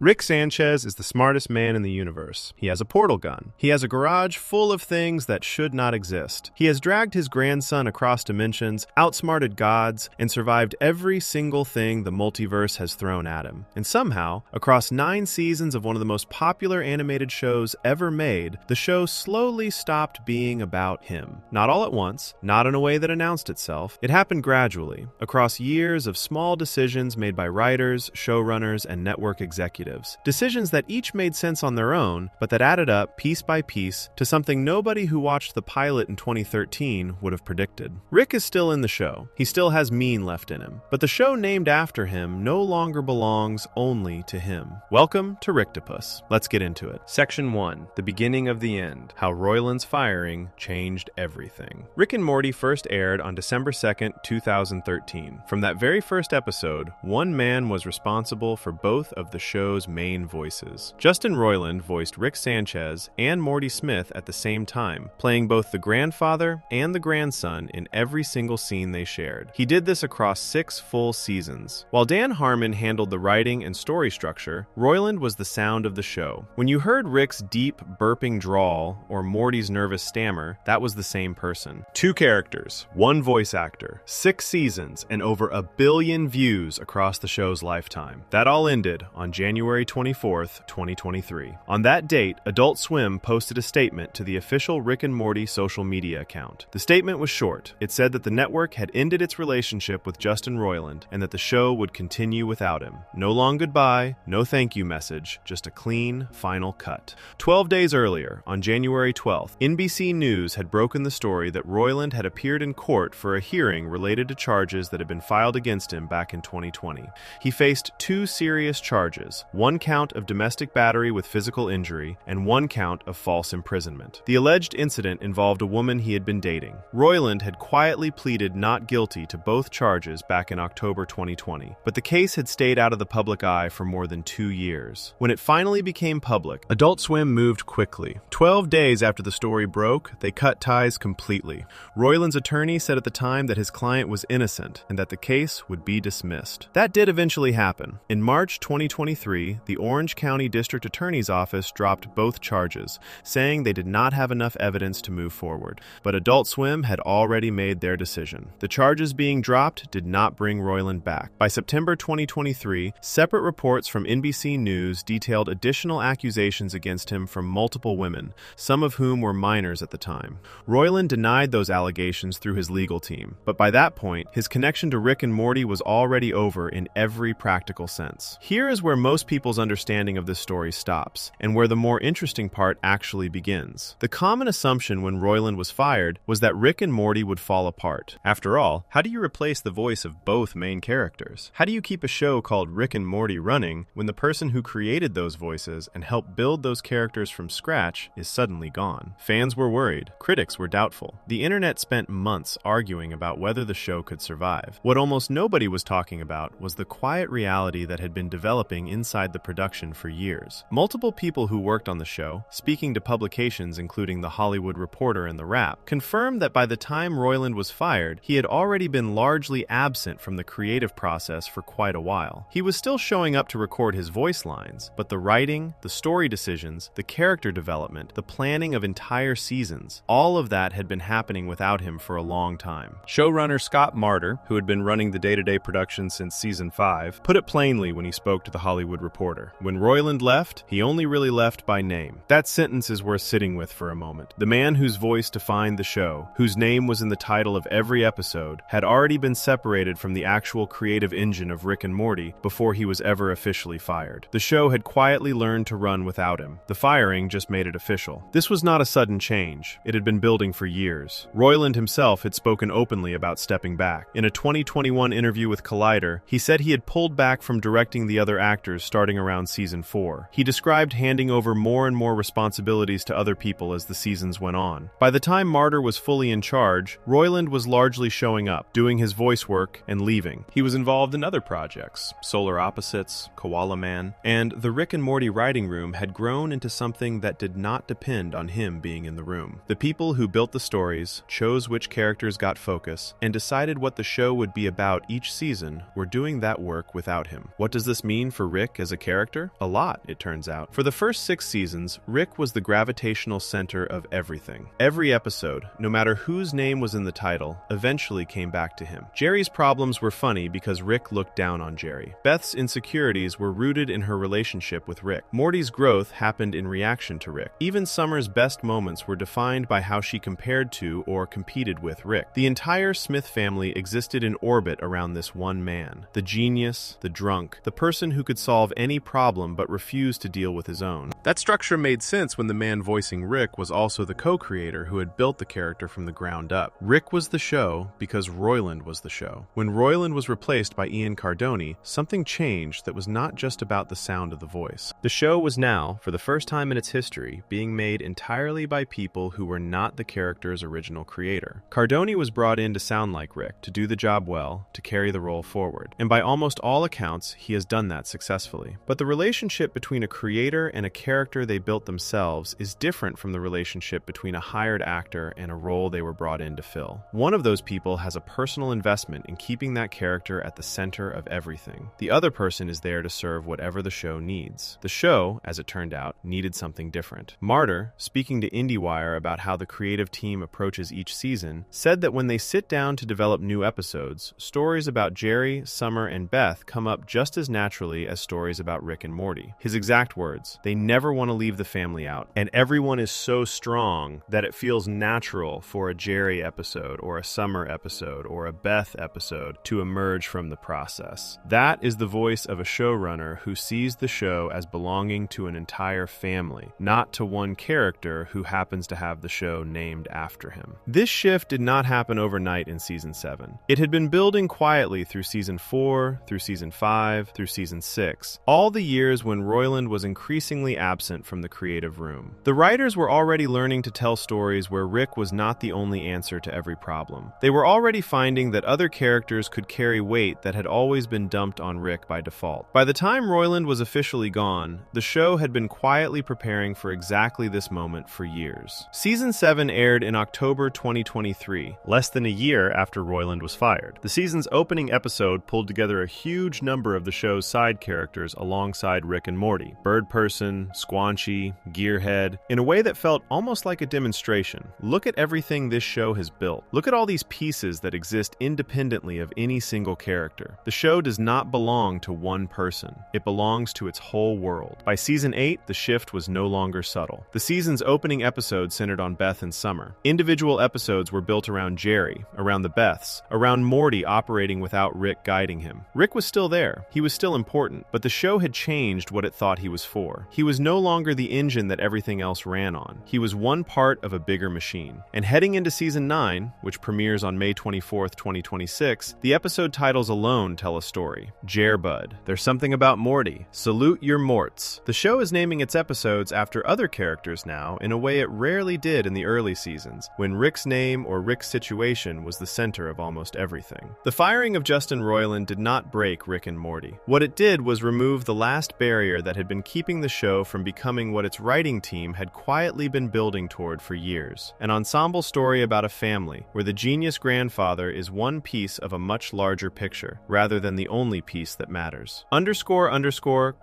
Rick Sanchez is the smartest man in the universe. He has a portal gun. He has a garage full of things that should not exist. He has dragged his grandson across dimensions, outsmarted gods, and survived every single thing the multiverse has thrown at him. And somehow, across 9 seasons of one of the most popular animated shows ever made, the show slowly stopped being about him. Not all at once, not in a way that announced itself. It happened gradually, across years of small decisions made by writers, showrunners, and network executives. Decisions that each made sense on their own, but that added up piece by piece to something nobody who watched the pilot in 2013 would have predicted. Rick is still in the show. He still has mean left in him. But the show named after him no longer belongs only to him. Welcome to Ricktopus. Let's get into it. Section 1. The beginning of the end. How Royland's firing changed everything. Rick and Morty first aired on December 2nd, 2013. From that very first episode, one man was responsible for both of the show's main voices. Justin Roiland voiced Rick Sanchez and Morty Smith at the same time, playing both the grandfather and the grandson in every single scene they shared. He did this across 6 full seasons. While Dan Harmon handled the writing and story structure, Royland was the sound of the show. When you heard Rick's deep, burping drawl or Morty's nervous stammer, that was the same person. 2 characters, 1 voice actor, 6 seasons, and over 1 billion views across the show's lifetime. That all ended on January 24th, 2023. On that date, Adult Swim posted a statement to the official Rick and Morty social media account. The statement was short. It said that the network had ended its relationship with Justin Roiland and that the show would continue without him. No long goodbye, no thank you message, just a clean, final cut. 12 days earlier, on January 12th, NBC News had broken the story that Roiland had appeared in court for a hearing related to charges that had been filed against him back in 2020. He faced 2 serious charges, 1 count of domestic battery with physical injury and 1 count of false imprisonment. The alleged incident involved a woman he had been dating. Roiland had quietly pleaded not guilty to both charges back in October 2020, but the case had stayed out of the public eye for more than 2 years. When it finally became public, Adult Swim moved quickly. 12 days after the story broke, they cut ties completely. Roiland's attorney said at the time that his client was innocent and that the case would be dismissed. That did eventually happen. In March 2023, the Orange County District Attorney's Office dropped both charges, saying they did not have enough evidence to move forward. But Adult Swim had already made their decision. The charges being dropped did not bring Roiland back. By September 2023, separate reports from NBC News detailed additional accusations against him from multiple women, some of whom were minors at the time. Roiland denied those allegations through his legal team, but by that point, his connection to Rick and Morty was already over in every practical sense. Here is where most people's understanding of this story stops, and where the more interesting part actually begins. The common assumption when Roiland was fired was that Rick and Morty would fall apart. After all, how do you replace the voice of both main characters? How do you keep a show called Rick and Morty running when the person who created those voices and helped build those characters from scratch is suddenly gone? Fans were worried. Critics were doubtful. The internet spent months arguing about whether the show could survive. What almost nobody was talking about was the quiet reality that had been developing inside the production for years. Multiple people who worked on the show, speaking to publications including The Hollywood Reporter and The Wrap, confirmed that by the time Roiland was fired, he had already been largely absent from the creative process for quite a while. He was still showing up to record his voice lines, but the writing, the story decisions, the character development, the planning of entire seasons, all of that had been happening without him for a long time. Showrunner Scott Martyr, who had been running the day-to-day production since season 5, put it plainly when he spoke to The Hollywood Reporter. When Roiland left, he only really left by name. That sentence is worth sitting with for a moment. The man whose voice defined the show, whose name was in the title of every episode, had already been separated from the actual creative engine of Rick and Morty before he was ever officially fired. The show had quietly learned to run without him. The firing just made it official. This was not a sudden change. It had been building for years. Roiland himself had spoken openly about stepping back. In a 2021 interview with Collider, he said he had pulled back from directing the other actors starting around season 4. He described handing over more and more responsibilities to other people as the seasons went on. By the time Martyr was fully in charge, Roiland was largely showing up, doing his voice work, and leaving. He was involved in other projects, Solar Opposites, Koala Man, and the Rick and Morty writing room had grown into something that did not depend on him being in the room. The people who built the stories, chose which characters got focus, and decided what the show would be about each season were doing that work without him. What does this mean for Rick as a a character? A lot, it turns out. For the first 6 seasons, Rick was the gravitational center of everything. Every episode, no matter whose name was in the title, eventually came back to him. Jerry's problems were funny because Rick looked down on Jerry. Beth's insecurities were rooted in her relationship with Rick. Morty's growth happened in reaction to Rick. Even Summer's best moments were defined by how she compared to or competed with Rick. The entire Smith family existed in orbit around this one man. The genius, the drunk, the person who could solve any problem but refused to deal with his own. That structure made sense when the man voicing Rick was also the co-creator who had built the character from the ground up. Rick was the show because Royland was the show. When Royland was replaced by Ian Cardone, something changed that was not just about the sound of the voice. The show was now, for the first time in its history, being made entirely by people who were not the character's original creator. Cardone was brought in to sound like Rick, to do the job well, to carry the role forward. And by almost all accounts, he has done that successfully. But the relationship between a creator and a character they built themselves is different from the relationship between a hired actor and a role they were brought in to fill. One of those people has a personal investment in keeping that character at the center of everything. The other person is there to serve whatever the show needs. The show, as it turned out, needed something different. Martyr, speaking to IndieWire about how the creative team approaches each season, said that when they sit down to develop new episodes, stories about Jerry, Summer, and Beth come up just as naturally as stories about Rick and Morty. His exact words, "They never want to leave the family out, and everyone is so strong that it feels natural for a Jerry episode or a Summer episode or a Beth episode to emerge from the process." That is the voice of a showrunner who sees the show as belonging to an entire family, not to one character who happens to have the show named after him. This shift did not happen overnight in Season 7. It had been building quietly through Season 4, through Season 5, through Season 6, all the years when Royland was increasingly absent from the creative room. The writers were already learning to tell stories where Rick was not the only answer to every problem. They were already finding that other characters could carry weight that had always been dumped on Rick by default. By the time Royland was officially gone, the show had been quietly preparing for exactly this moment for years. Season 7 aired in October 2023, less than a year after Royland was fired. The season's opening episode pulled together a huge number of the show's side characters alongside Rick and Morty. Bird Person, Squanchy, Gearhead, in a way that felt almost like a demonstration. Look at everything this show has built. Look at all these pieces that exist independently of any single character. The show does not belong to one person. It belongs to its whole world. By Season 8, the shift was no longer subtle. The season's opening episode centered on Beth and Summer. Individual episodes were built around Jerry, around the Beths, around Morty operating without Rick guiding him. Rick was still there. He was still important, but the show had changed what it thought he was for. He was no longer the engine that everything else ran on. He was one part of a bigger machine. And heading into Season 9, which premieres on May 24th, 2026, the episode titles alone tell a story. Jerbud. There's something about Morty. Salute your Morts. The show is naming its episodes after other characters now in a way it rarely did in the early seasons, when Rick's name or Rick's situation was the center of almost everything. The firing of Justin Roiland did not break Rick and Morty. What it did was remove the last barrier that had been keeping the show from becoming what its writing team had quietly been building toward for years. An ensemble story about a family, where the genius grandfather is one piece of a much larger picture, rather than the only piece that matters. __quote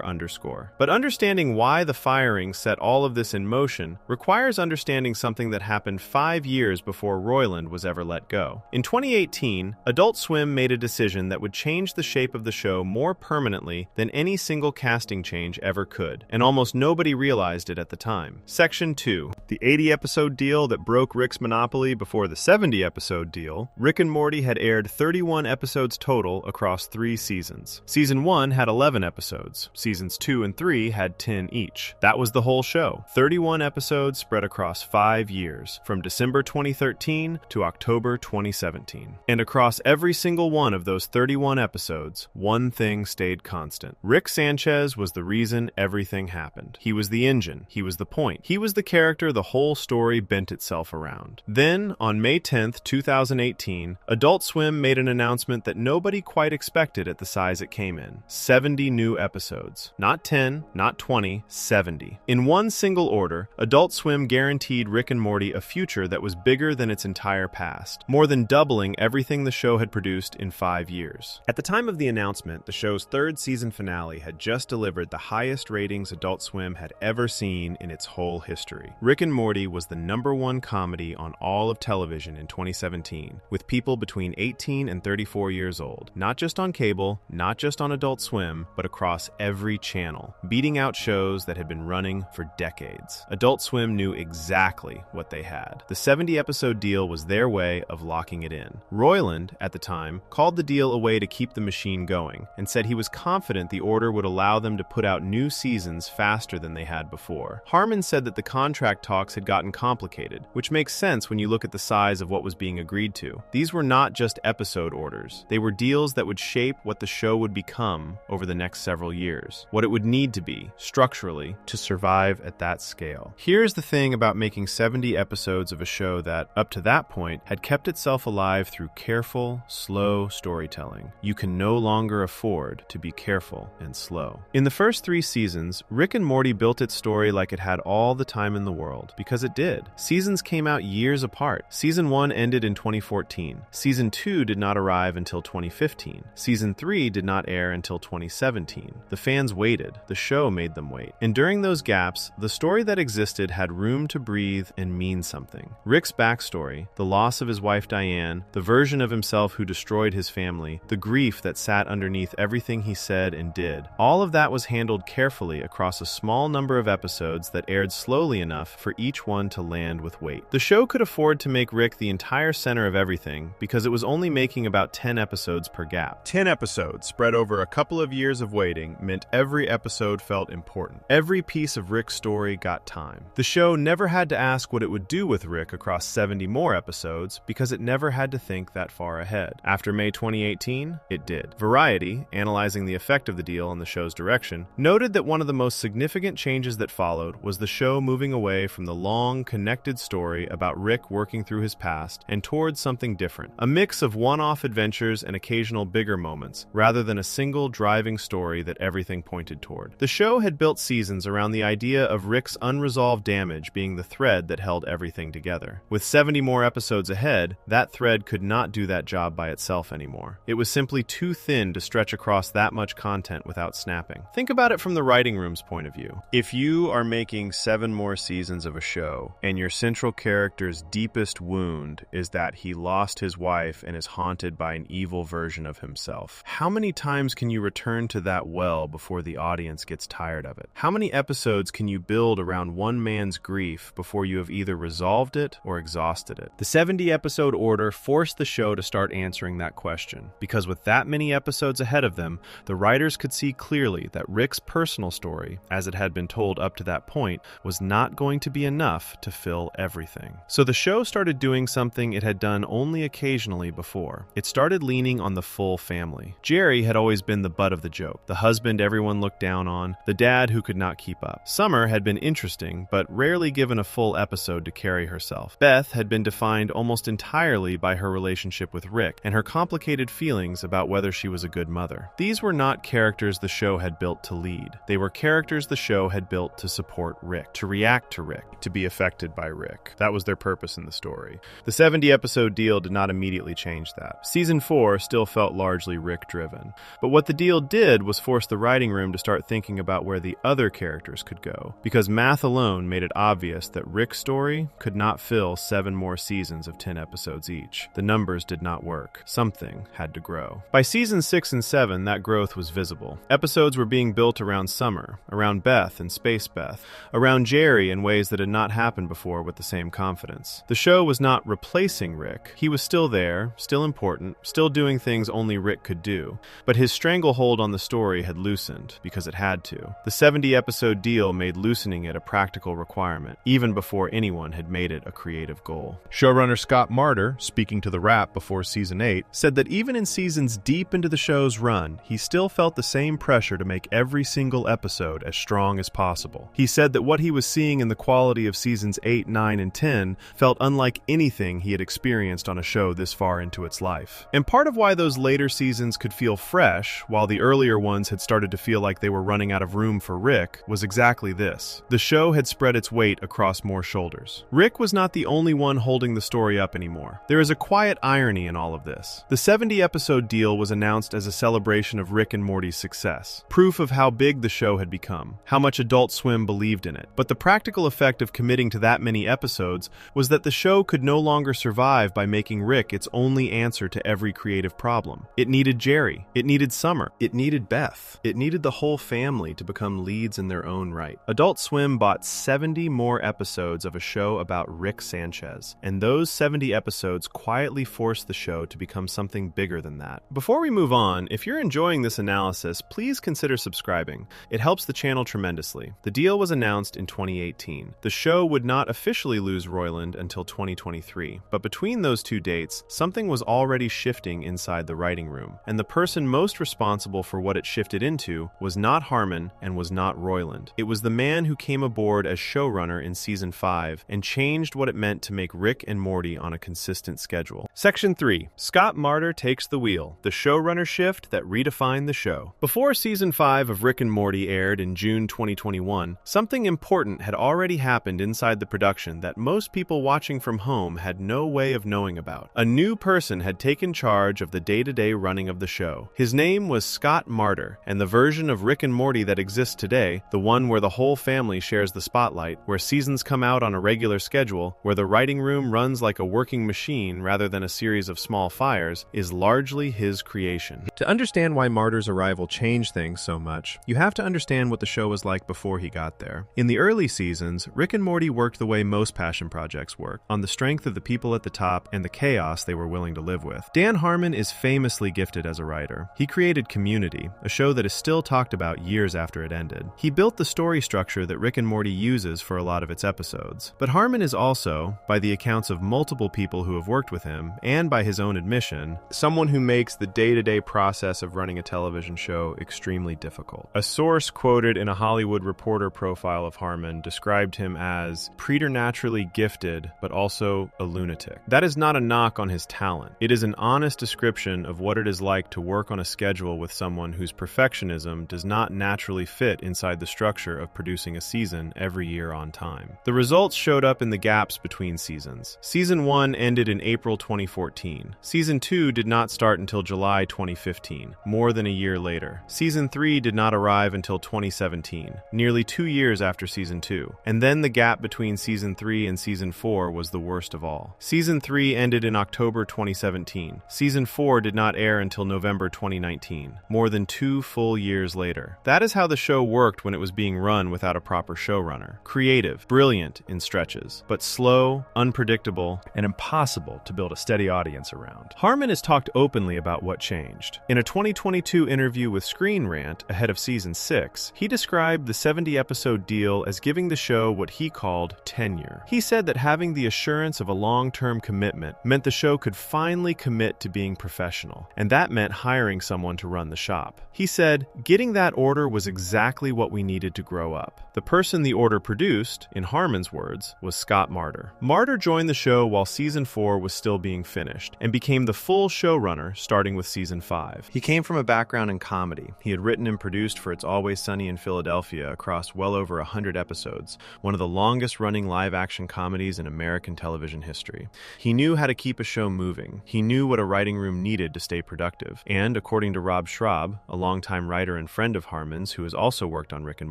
_0__. But understanding why the firing set all of this in motion requires understanding something that happened 5 years before Royland was ever let go. In 2018, Adult Swim made a decision that would change the shape of the show more permanently than any single casting change ever could, and almost nobody realized it at the time. Section 2. The 80-episode deal that broke Rick's monopoly before the 70-episode deal. Rick and Morty had aired 31 episodes total across 3 seasons. Season 1 had 11 episodes. Seasons 2 and 3 had 10 each. That was the whole show. 31 episodes spread across 5 years, from December 2013 to October 2017. And across every single one of those 31 episodes, one thing stayed constant. Rick Sanchez was the reason everything happened. He was the engine. He was the point. He was the character the whole story bent itself around. Then, on May 10th, 2018, Adult Swim made an announcement that nobody quite expected at the size it came in. 70 new episodes. Not 10, not 20, 70. In one single order, Adult Swim guaranteed Rick and Morty a future that was bigger than its entire past, more than doubling everything the show had produced in 5 years. At the time of the the announcement, the show's third season finale had just delivered the highest ratings Adult Swim had ever seen in its whole history. Rick and Morty was the #1 comedy on all of television in 2017, with people between 18 and 34 years old, not just on cable, not just on Adult Swim, but across every channel, beating out shows that had been running for decades. Adult Swim knew exactly what they had. The 70-episode deal was their way of locking it in. Royland, at the time, called the deal a way to keep the machine going, and said he was confident the order would allow them to put out new seasons faster than they had before. Harmon said that the contract talks had gotten complicated, which makes sense when you look at the size of what was being agreed to. These were not just episode orders. They were deals that would shape what the show would become over the next several years, what it would need to be, structurally, to survive at that scale. Here's the thing about making 70 episodes of a show that, up to that point, had kept itself alive through careful, slow storytelling. You can no longer afford to be careful and slow. In the first 3 seasons, Rick and Morty built its story like it had all the time in the world, because it did. Seasons came out years apart. Season 1 ended in 2014. Season 2 did not arrive until 2015. Season 3 did not air until 2017. The fans waited. The show made them wait. And during those gaps, the story that existed had room to breathe and mean something. Rick's backstory, the loss of his wife Diane, the version of himself who destroyed his family, the grief that sat underneath everything he said and did, all of that was handled carefully across a small number of episodes that aired slowly enough for each one to land with weight. The show could afford to make Rick the entire center of everything because it was only making about 10 episodes per gap. 10 episodes spread over a couple of years of waiting meant every episode felt important. Every piece of Rick's story got time. The show never had to ask what it would do with Rick across 70 more episodes because it never had to think that far ahead. After May 2018, it did. Variety, analyzing the effect of the deal on the show's direction, noted that one of the most significant changes that followed was the show moving away from the long, connected story about Rick working through his past and towards something different. A mix of one-off adventures and occasional bigger moments, rather than a single driving story that everything pointed toward. The show had built seasons around the idea of Rick's unresolved damage being the thread that held everything together. With 70 more episodes ahead, that thread could not do that job by itself anymore. It was simply too thin to stretch across that much content without snapping. Think about it from the writing room's point of view. If you are making 7 more seasons of a show, and your central character's deepest wound is that he lost his wife and is haunted by an evil version of himself, how many times can you return to that well before the audience gets tired of it? How many episodes can you build around one man's grief before you have either resolved it or exhausted it? The 70-episode order forced the show to start answering that question, because with that many episodes ahead of them, the writers could see clearly that Rick's personal story, as it had been told up to that point, was not going to be enough to fill everything. So the show started doing something it had done only occasionally before. It started leaning on the full family. Jerry had always been the butt of the joke, the husband everyone looked down on, the dad who could not keep up. Summer had been interesting, but rarely given a full episode to carry herself. Beth had been defined almost entirely by her relationship with Rick and her complicated feelings about whether she was a good mother. These were not characters the show had built to lead. They were characters the show had built to support Rick, to react to Rick, to be affected by Rick. That was their purpose in the story. The 70-episode deal did not immediately change that. Season 4 still felt largely Rick-driven. But what the deal did was force the writing room to start thinking about where the other characters could go, because math alone made it obvious that Rick's story could not fill 7 more seasons of 10 episodes each. The numbers did not work. Something had to grow. By season 6 and 7, that growth was visible. Episodes were being built around Summer, around Beth and Space Beth, around Jerry in ways that had not happened before with the same confidence. The show was not replacing Rick. He was still there, still important, still doing things only Rick could do. But his stranglehold on the story had loosened, because it had to. The 70-episode deal made loosening it a practical requirement, even before anyone had made it a creative goal. Showrunner Scott Martyr, speaking to The Wrap before season 8, said that even in seasons deep into the show's run, he still felt the same pressure to make every single episode as strong as possible. He said that what he was seeing in the quality of seasons 8, 9, and 10 felt unlike anything he had experienced on a show this far into its life. And part of why those later seasons could feel fresh, while the earlier ones had started to feel like they were running out of room for Rick, was exactly this. The show had spread its weight across more shoulders. Rick was not the only one holding the story up anymore. There is a quiet irony in all of this. The 70-episode deal was announced announced as a celebration of Rick and Morty's success, proof of how big the show had become, how much Adult Swim believed in it. But the practical effect of committing to that many episodes was that the show could no longer survive by making Rick its only answer to every creative problem. It needed Jerry. It needed Summer. It needed Beth. It needed the whole family to become leads in their own right. Adult Swim bought 70 more episodes of a show about Rick Sanchez, and those 70 episodes quietly forced the show to become something bigger than that. Before we move on, if you're enjoying this analysis, please consider subscribing. It helps the channel tremendously. The deal was announced in 2018. The show would not officially lose Royland until 2023, but between those two dates, something was already shifting inside the writing room, and the person most responsible for what it shifted into was not Harmon and was not Royland. It was the man who came aboard as showrunner in Season 5 and changed what it meant to make Rick and Morty on a consistent schedule. Section 3. Scott Martyr takes the wheel, the showrunner shift that redefined the show. Before Season 5 of Rick and Morty aired in June 2021, something important had already happened inside the production that most people watching from home had no way of knowing about. A new person had taken charge of the day-to-day running of the show. His name was Scott Martyr, and the version of Rick and Morty that exists today, the one where the whole family shares the spotlight, where seasons come out on a regular schedule, where the writing room runs like a working machine rather than a series of small fires, is largely his creation. To understand why Martyr's arrival changed things so much, you have to understand what the show was like before he got there. In the early seasons, Rick and Morty worked the way most passion projects work, on the strength of the people at the top and the chaos they were willing to live with. Dan Harmon is famously gifted as a writer. He created Community, a show that is still talked about years after it ended. He built the story structure that Rick and Morty uses for a lot of its episodes. But Harmon is also, by the accounts of multiple people who have worked with him, and by his own admission, someone who makes the day-to-day process of running a television show extremely difficult. A source quoted in a Hollywood Reporter profile of Harmon described him as preternaturally gifted, but also a lunatic. That is not a knock on his talent. It is an honest description of what it is like to work on a schedule with someone whose perfectionism does not naturally fit inside the structure of producing a season every year on time. The results showed up in the gaps between seasons. Season 1 ended in April 2014. Season 2 did not start until July 2015, more than a year later. Season 3 did not arrive until 2017, nearly 2 years after Season 2. And then the gap between Season 3 and Season 4 was the worst of all. Season 3 ended in October 2017. Season 4 did not air until November 2019, more than 2 full years later. That is how the show worked when it was being run without a proper showrunner. Creative, brilliant in stretches, but slow, unpredictable, and impossible to build a steady audience around. Harmon has talked openly about what changed. In a 2022 interview with Screen Rant ahead of Season 6, he described the 70-episode deal as giving the show what he called tenure. He said that having the assurance of a long-term commitment meant the show could finally commit to being professional, and that meant hiring someone to run the shop. He said, "Getting that order was exactly what we needed to grow up." The person the order produced, in Harmon's words, was Scott Martyr. Martyr joined the show while Season 4 was still being finished, and became the full showrunner starting with Season 5. He came from a background in comedy. He had written and produced for It's Always Sunny in Philadelphia across well over 100 episodes, one of the longest-running live-action comedies in American television history. He knew how to keep a show moving. He knew what a writing room needed to stay productive. And, according to Rob Schraub, a longtime writer and friend of Harmon's who has also worked on Rick and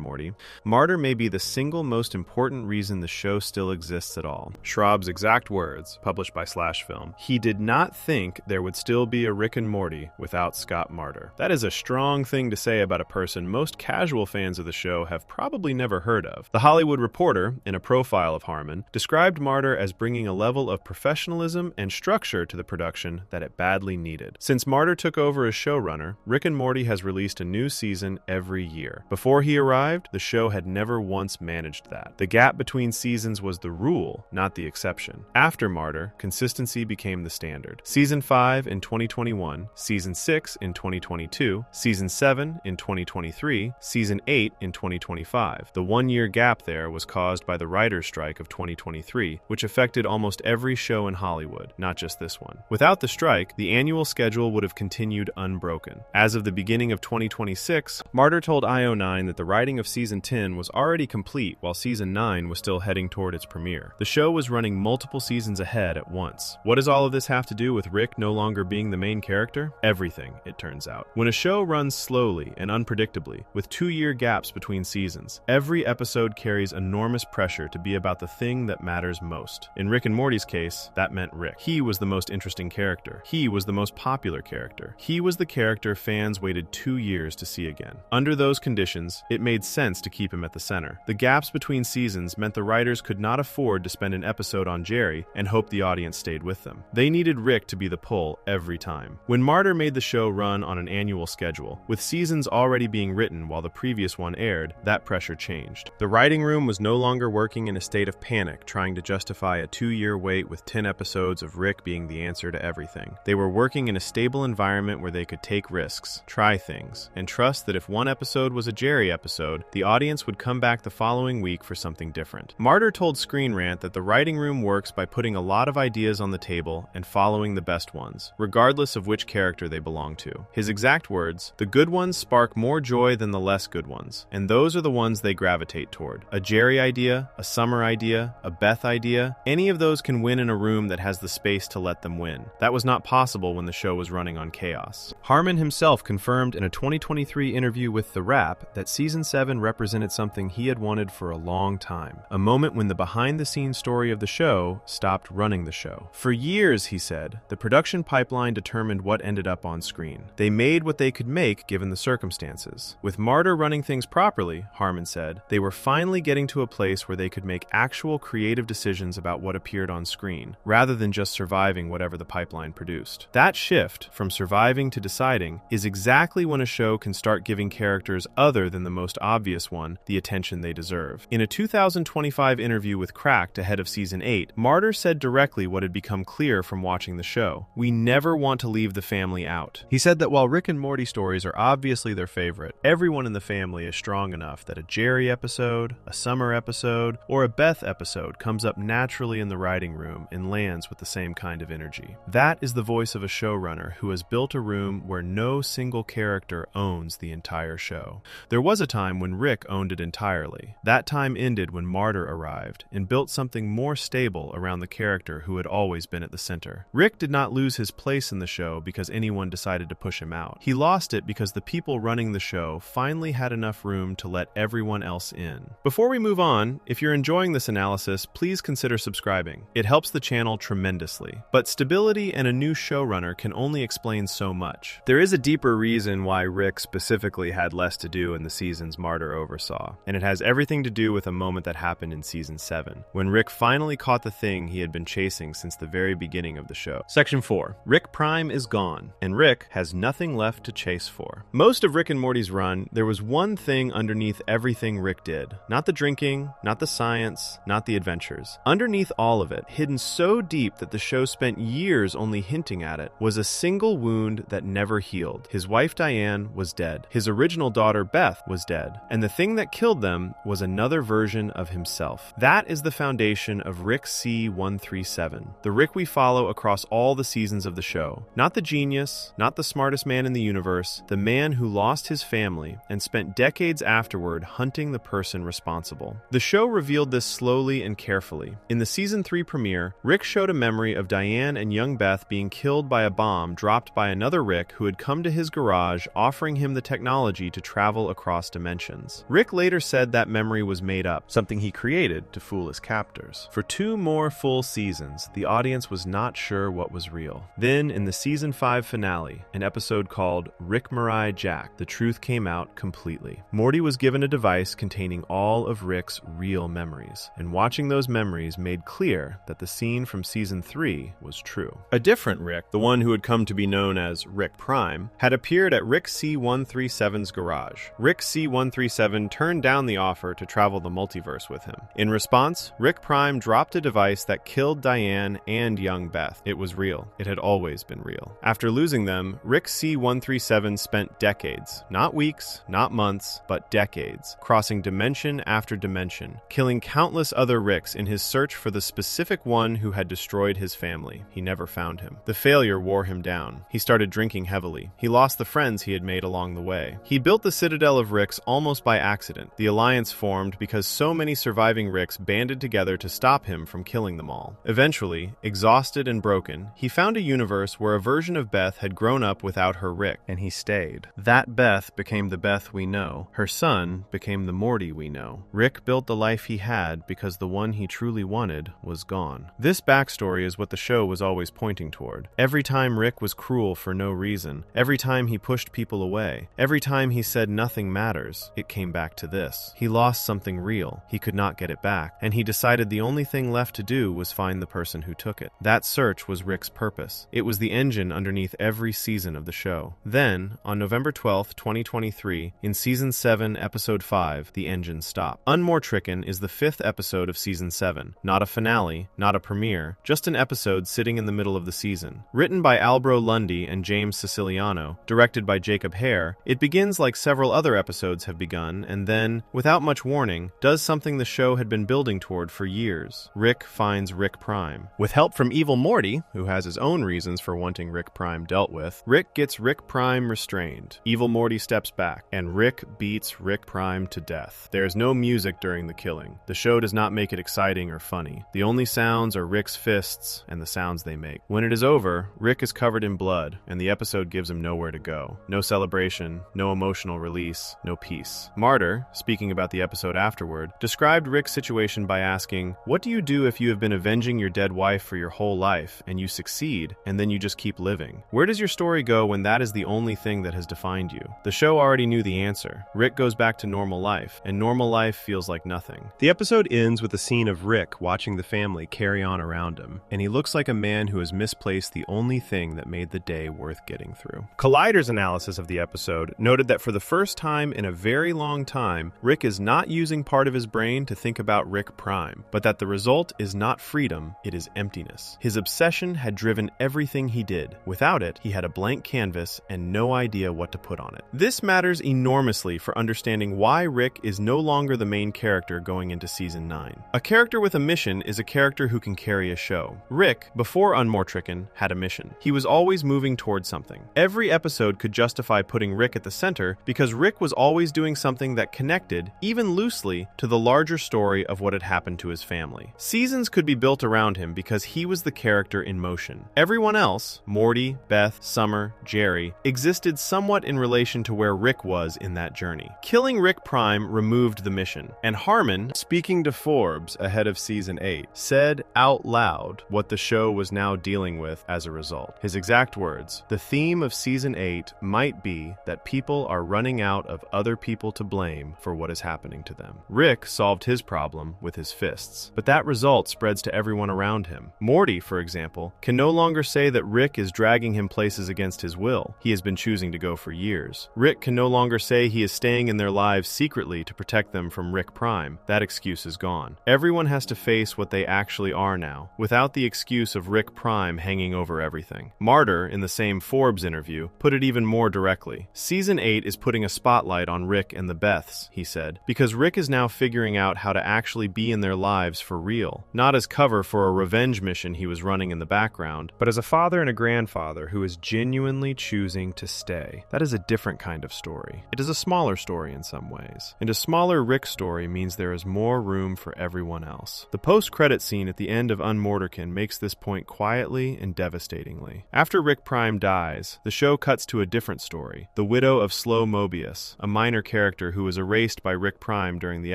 Morty, Martyr may be the single most important reason the show still exists at all. Schraub's exact words, published by /Film, "He did not think there would still be a Rick and Morty without Scott Martyr." That is a strong thing to say about a person most casual fans of the show have probably never heard of. The Hollywood Reporter, in a profile of Harmon, described Martyr as bringing a level of professionalism and structure to the production that it badly needed. Since Martyr took over as showrunner, Rick and Morty has released a new season every year. Before he arrived, the show had never once managed that. The gap between seasons was the rule, not the exception. After Martyr, consistency became the standard. Season 5 in 2021, Season 6 in 2022, Season 7 in 2023, Season 8 in 2025. The one-year gap there was caused by the writer's strike of 2023, which affected almost every show in Hollywood, not just this one. Without the strike, the annual schedule would have continued unbroken. As of the beginning of 2026, Martyr told IO9 that the writing of Season 10 was already complete while Season 9 was still heading toward its premiere. The show was running multiple seasons ahead at once. What does all of this have to do with Rick no longer being the main character? Everything. everything, it turns out. When a show runs slowly and unpredictably, with 2-year gaps between seasons, every episode carries enormous pressure to be about the thing that matters most. In Rick and Morty's case, that meant Rick. He was the most interesting character. He was the most popular character. He was the character fans waited 2 years to see again. Under those conditions, it made sense to keep him at the center. The gaps between seasons meant the writers could not afford to spend an episode on Jerry and hope the audience stayed with them. They needed Rick to be the pull every time. When Martyr made the show run on an annual schedule, with seasons already being written while the previous one aired, that pressure changed. The writing room was no longer working in a state of panic, trying to justify a 2-year wait with 10 episodes of Rick being the answer to everything. They were working in a stable environment where they could take risks, try things, and trust that if one episode was a Jerry episode, the audience would come back the following week for something different. Martyr told Screen Rant that the writing room works by putting a lot of ideas on the table and following the best ones, regardless of which character they belong to. His exact words, "The good ones spark more joy than the less good ones, and those are the ones they gravitate toward. A Jerry idea, a Summer idea, a Beth idea, any of those can win in a room that has the space to let them win. That was not possible when the show was running on chaos." Harmon himself confirmed in a 2023 interview with The Wrap that Season 7 represented something he had wanted for a long time, a moment when the behind-the-scenes story of the show stopped running the show. For years, he said, the production pipeline determined what ended up on screen. They made what they could make given the circumstances. With Martyr running things properly, Harmon said, they were finally getting to a place where they could make actual creative decisions about what appeared on screen, rather than just surviving whatever the pipeline produced. That shift, from surviving to deciding, is exactly when a show can start giving characters other than the most obvious one the attention they deserve. In a 2025 interview with Cracked ahead of Season 8, Martyr said directly what had become clear from watching the show. "We never want to leave the family out." He said that while Rick and Morty stories are obviously their favorite, everyone in the family is strong enough that a Jerry episode, a Summer episode, or a Beth episode comes up naturally in the writing room and lands with the same kind of energy. That is the voice of a showrunner who has built a room where no single character owns the entire show. There was a time when Rick owned it entirely. That time ended when Martyr arrived and built something more stable around the character who had always been at the center. Rick did not lose his place in the show because anyone decided to push him out. He lost it because the people running the show finally had enough room to let everyone else in. Before we move on, if you're enjoying this analysis, please consider subscribing. It helps the channel tremendously. But stability and a new showrunner can only explain so much. There is a deeper reason why Rick specifically had less to do in the seasons Martyr oversaw, and it has everything to do with a moment that happened in Season 7, when Rick finally caught the thing he had been chasing since the very beginning of the show. Section 4. Rick Prime is gone, and Rick has nothing left to chase for. Most of Rick and Morty's run, there was one thing underneath everything Rick did. Not the drinking, not the science, not the adventures. Underneath all of it, hidden so deep that the show spent years only hinting at it, was a single wound that never healed. His wife Diane was dead. His original daughter Beth was dead. And the thing that killed them was another version of himself. That is the foundation of Rick C-137, the Rick we follow across all the seasons of the show. Not the genius, not the smartest man in the universe, the man who lost his family and spent decades afterward hunting the person responsible. The show revealed this slowly and carefully. In the Season 3 premiere, Rick showed a memory of Diane and young Beth being killed by a bomb dropped by another Rick who had come to his garage offering him the technology to travel across dimensions. Rick later said that memory was made up, something he created to fool his captors. For 2 more full seasons, the audience was not sure what was real. Then, in the Season 5 finale, an episode called Rick Mirai Jack, the truth came out completely. Morty was given a device containing all of Rick's real memories, and watching those memories made clear that the scene from Season 3 was true. A different Rick, the one who had come to be known as Rick Prime, had appeared at Rick C-137's garage. Rick C-137 turned down the offer to travel the multiverse with him. In response, Rick Prime dropped a device that killed Diane and young Beth. It was real. It had always been real. After losing them, Rick C-137 spent decades, not weeks, not months, but decades, crossing dimension after dimension, killing countless other Ricks in his search for the specific one who had destroyed his family. He never found him. The failure wore him down. He started drinking heavily. He lost the friends he had made along the way. He built the Citadel of Ricks almost by accident. The alliance formed because so many surviving Ricks banded together to stop him from killing them all. Eventually, exhausted and broken, he found a universe where a version of Beth had grown up without her Rick, and he stayed. That Beth became the Beth we know. Her son became the Morty we know. Rick built the life he had because the one he truly wanted was gone. This backstory is what the show was always pointing toward. Every time Rick was cruel for no reason, every time he pushed people away, every time he said nothing matters, it came back to this. He lost something real. He could not get it back, and he decided the only thing left to do was find the person who took it. That search was Rick's purpose. It was the engine underneath every season of the show. Then, on November 12th, 2023, in Season 7, Episode 5, the engine stopped. Unmortricken is the 5th episode of Season 7. Not a finale, not a premiere, just an episode sitting in the middle of the season. Written by Albro Lundy and James Siciliano, directed by Jacob Hare, it begins like several other episodes have begun, and then, without much warning, does something the show had been building toward for years. Rick finds Rick Prime. With help from evil Morty, who has his own reasons for wanting Rick Prime dealt with, Rick gets Rick Prime restrained. Evil Morty steps back, and Rick beats Rick Prime to death. There is no music during the killing. The show does not make it exciting or funny. The only sounds are Rick's fists and the sounds they make. When it is over, Rick is covered in blood, and the episode gives him nowhere to go. No celebration, no emotional release, no peace. Martyr, speaking about the episode afterward, described Rick's situation by asking, "What do you do if you have been avenging your dead wife for your whole life, and you succeed, and then you just keep living? Where does your story go when that is the only thing that has defined you?" The show already knew the answer. Rick goes back to normal life, and normal life feels like nothing. The episode ends with a scene of Rick watching the family carry on around him, and he looks like a man who has misplaced the only thing that made the day worth getting through. Collider's analysis of the episode noted that for the first time in a very long time, Rick is not using part of his brain to think about Rick Prime, but that the result is not freedom, it is emptiness. His obsession had driven everything he did. Without it, he had a blank canvas and no idea what to put on it. This matters enormously for understanding why Rick is no longer the main character going into Season 9. A character with a mission is a character who can carry a show. Rick, before Unmortricken, had a mission. He was always moving towards something. Every episode could justify putting Rick at the center because Rick was always doing something that connected, even loosely, to the larger story of what had happened to his family. Seasons could be built around him because he was the character in motion. Everyone else, Morty, Beth, Summer, Jerry, existed somewhat in relation to where Rick was in that journey. Killing Rick Prime removed the mission, and Harmon, speaking to Forbes ahead of Season 8, said out loud what the show was now dealing with as a result. His exact words, "The theme of Season 8 might be that people are running out of other people to blame for what is happening to them." Rick solved his problem with his fists, but that result spreads to everyone around him. Morty, for example, can no longer say that Rick is dragging him places against his will. He has been choosing to go for years. Rick can no longer say he is staying in their lives secretly to protect them from Rick Prime. That excuse is gone. Everyone has to face what they actually are now, without the excuse of Rick Prime hanging over everything. Martyr, in the same Forbes interview, put it even more directly. Season 8 is putting a spotlight on Rick and the Beths, he said, because Rick is now figuring out how to actually be in their lives for real, not as cover for a revenge mission he was running in the background, but as a father and a grandfather who is genuinely choosing to stay. That is a different kind of story. It is a smaller story in some ways, and a smaller Rick story means there is more room for everyone else. The post-credit scene at the end of Unmortricken makes this point quietly and devastatingly. After Rick Prime dies, the show cuts to a different story, the widow of Slow Mobius, a minor character who was erased by Rick Prime during the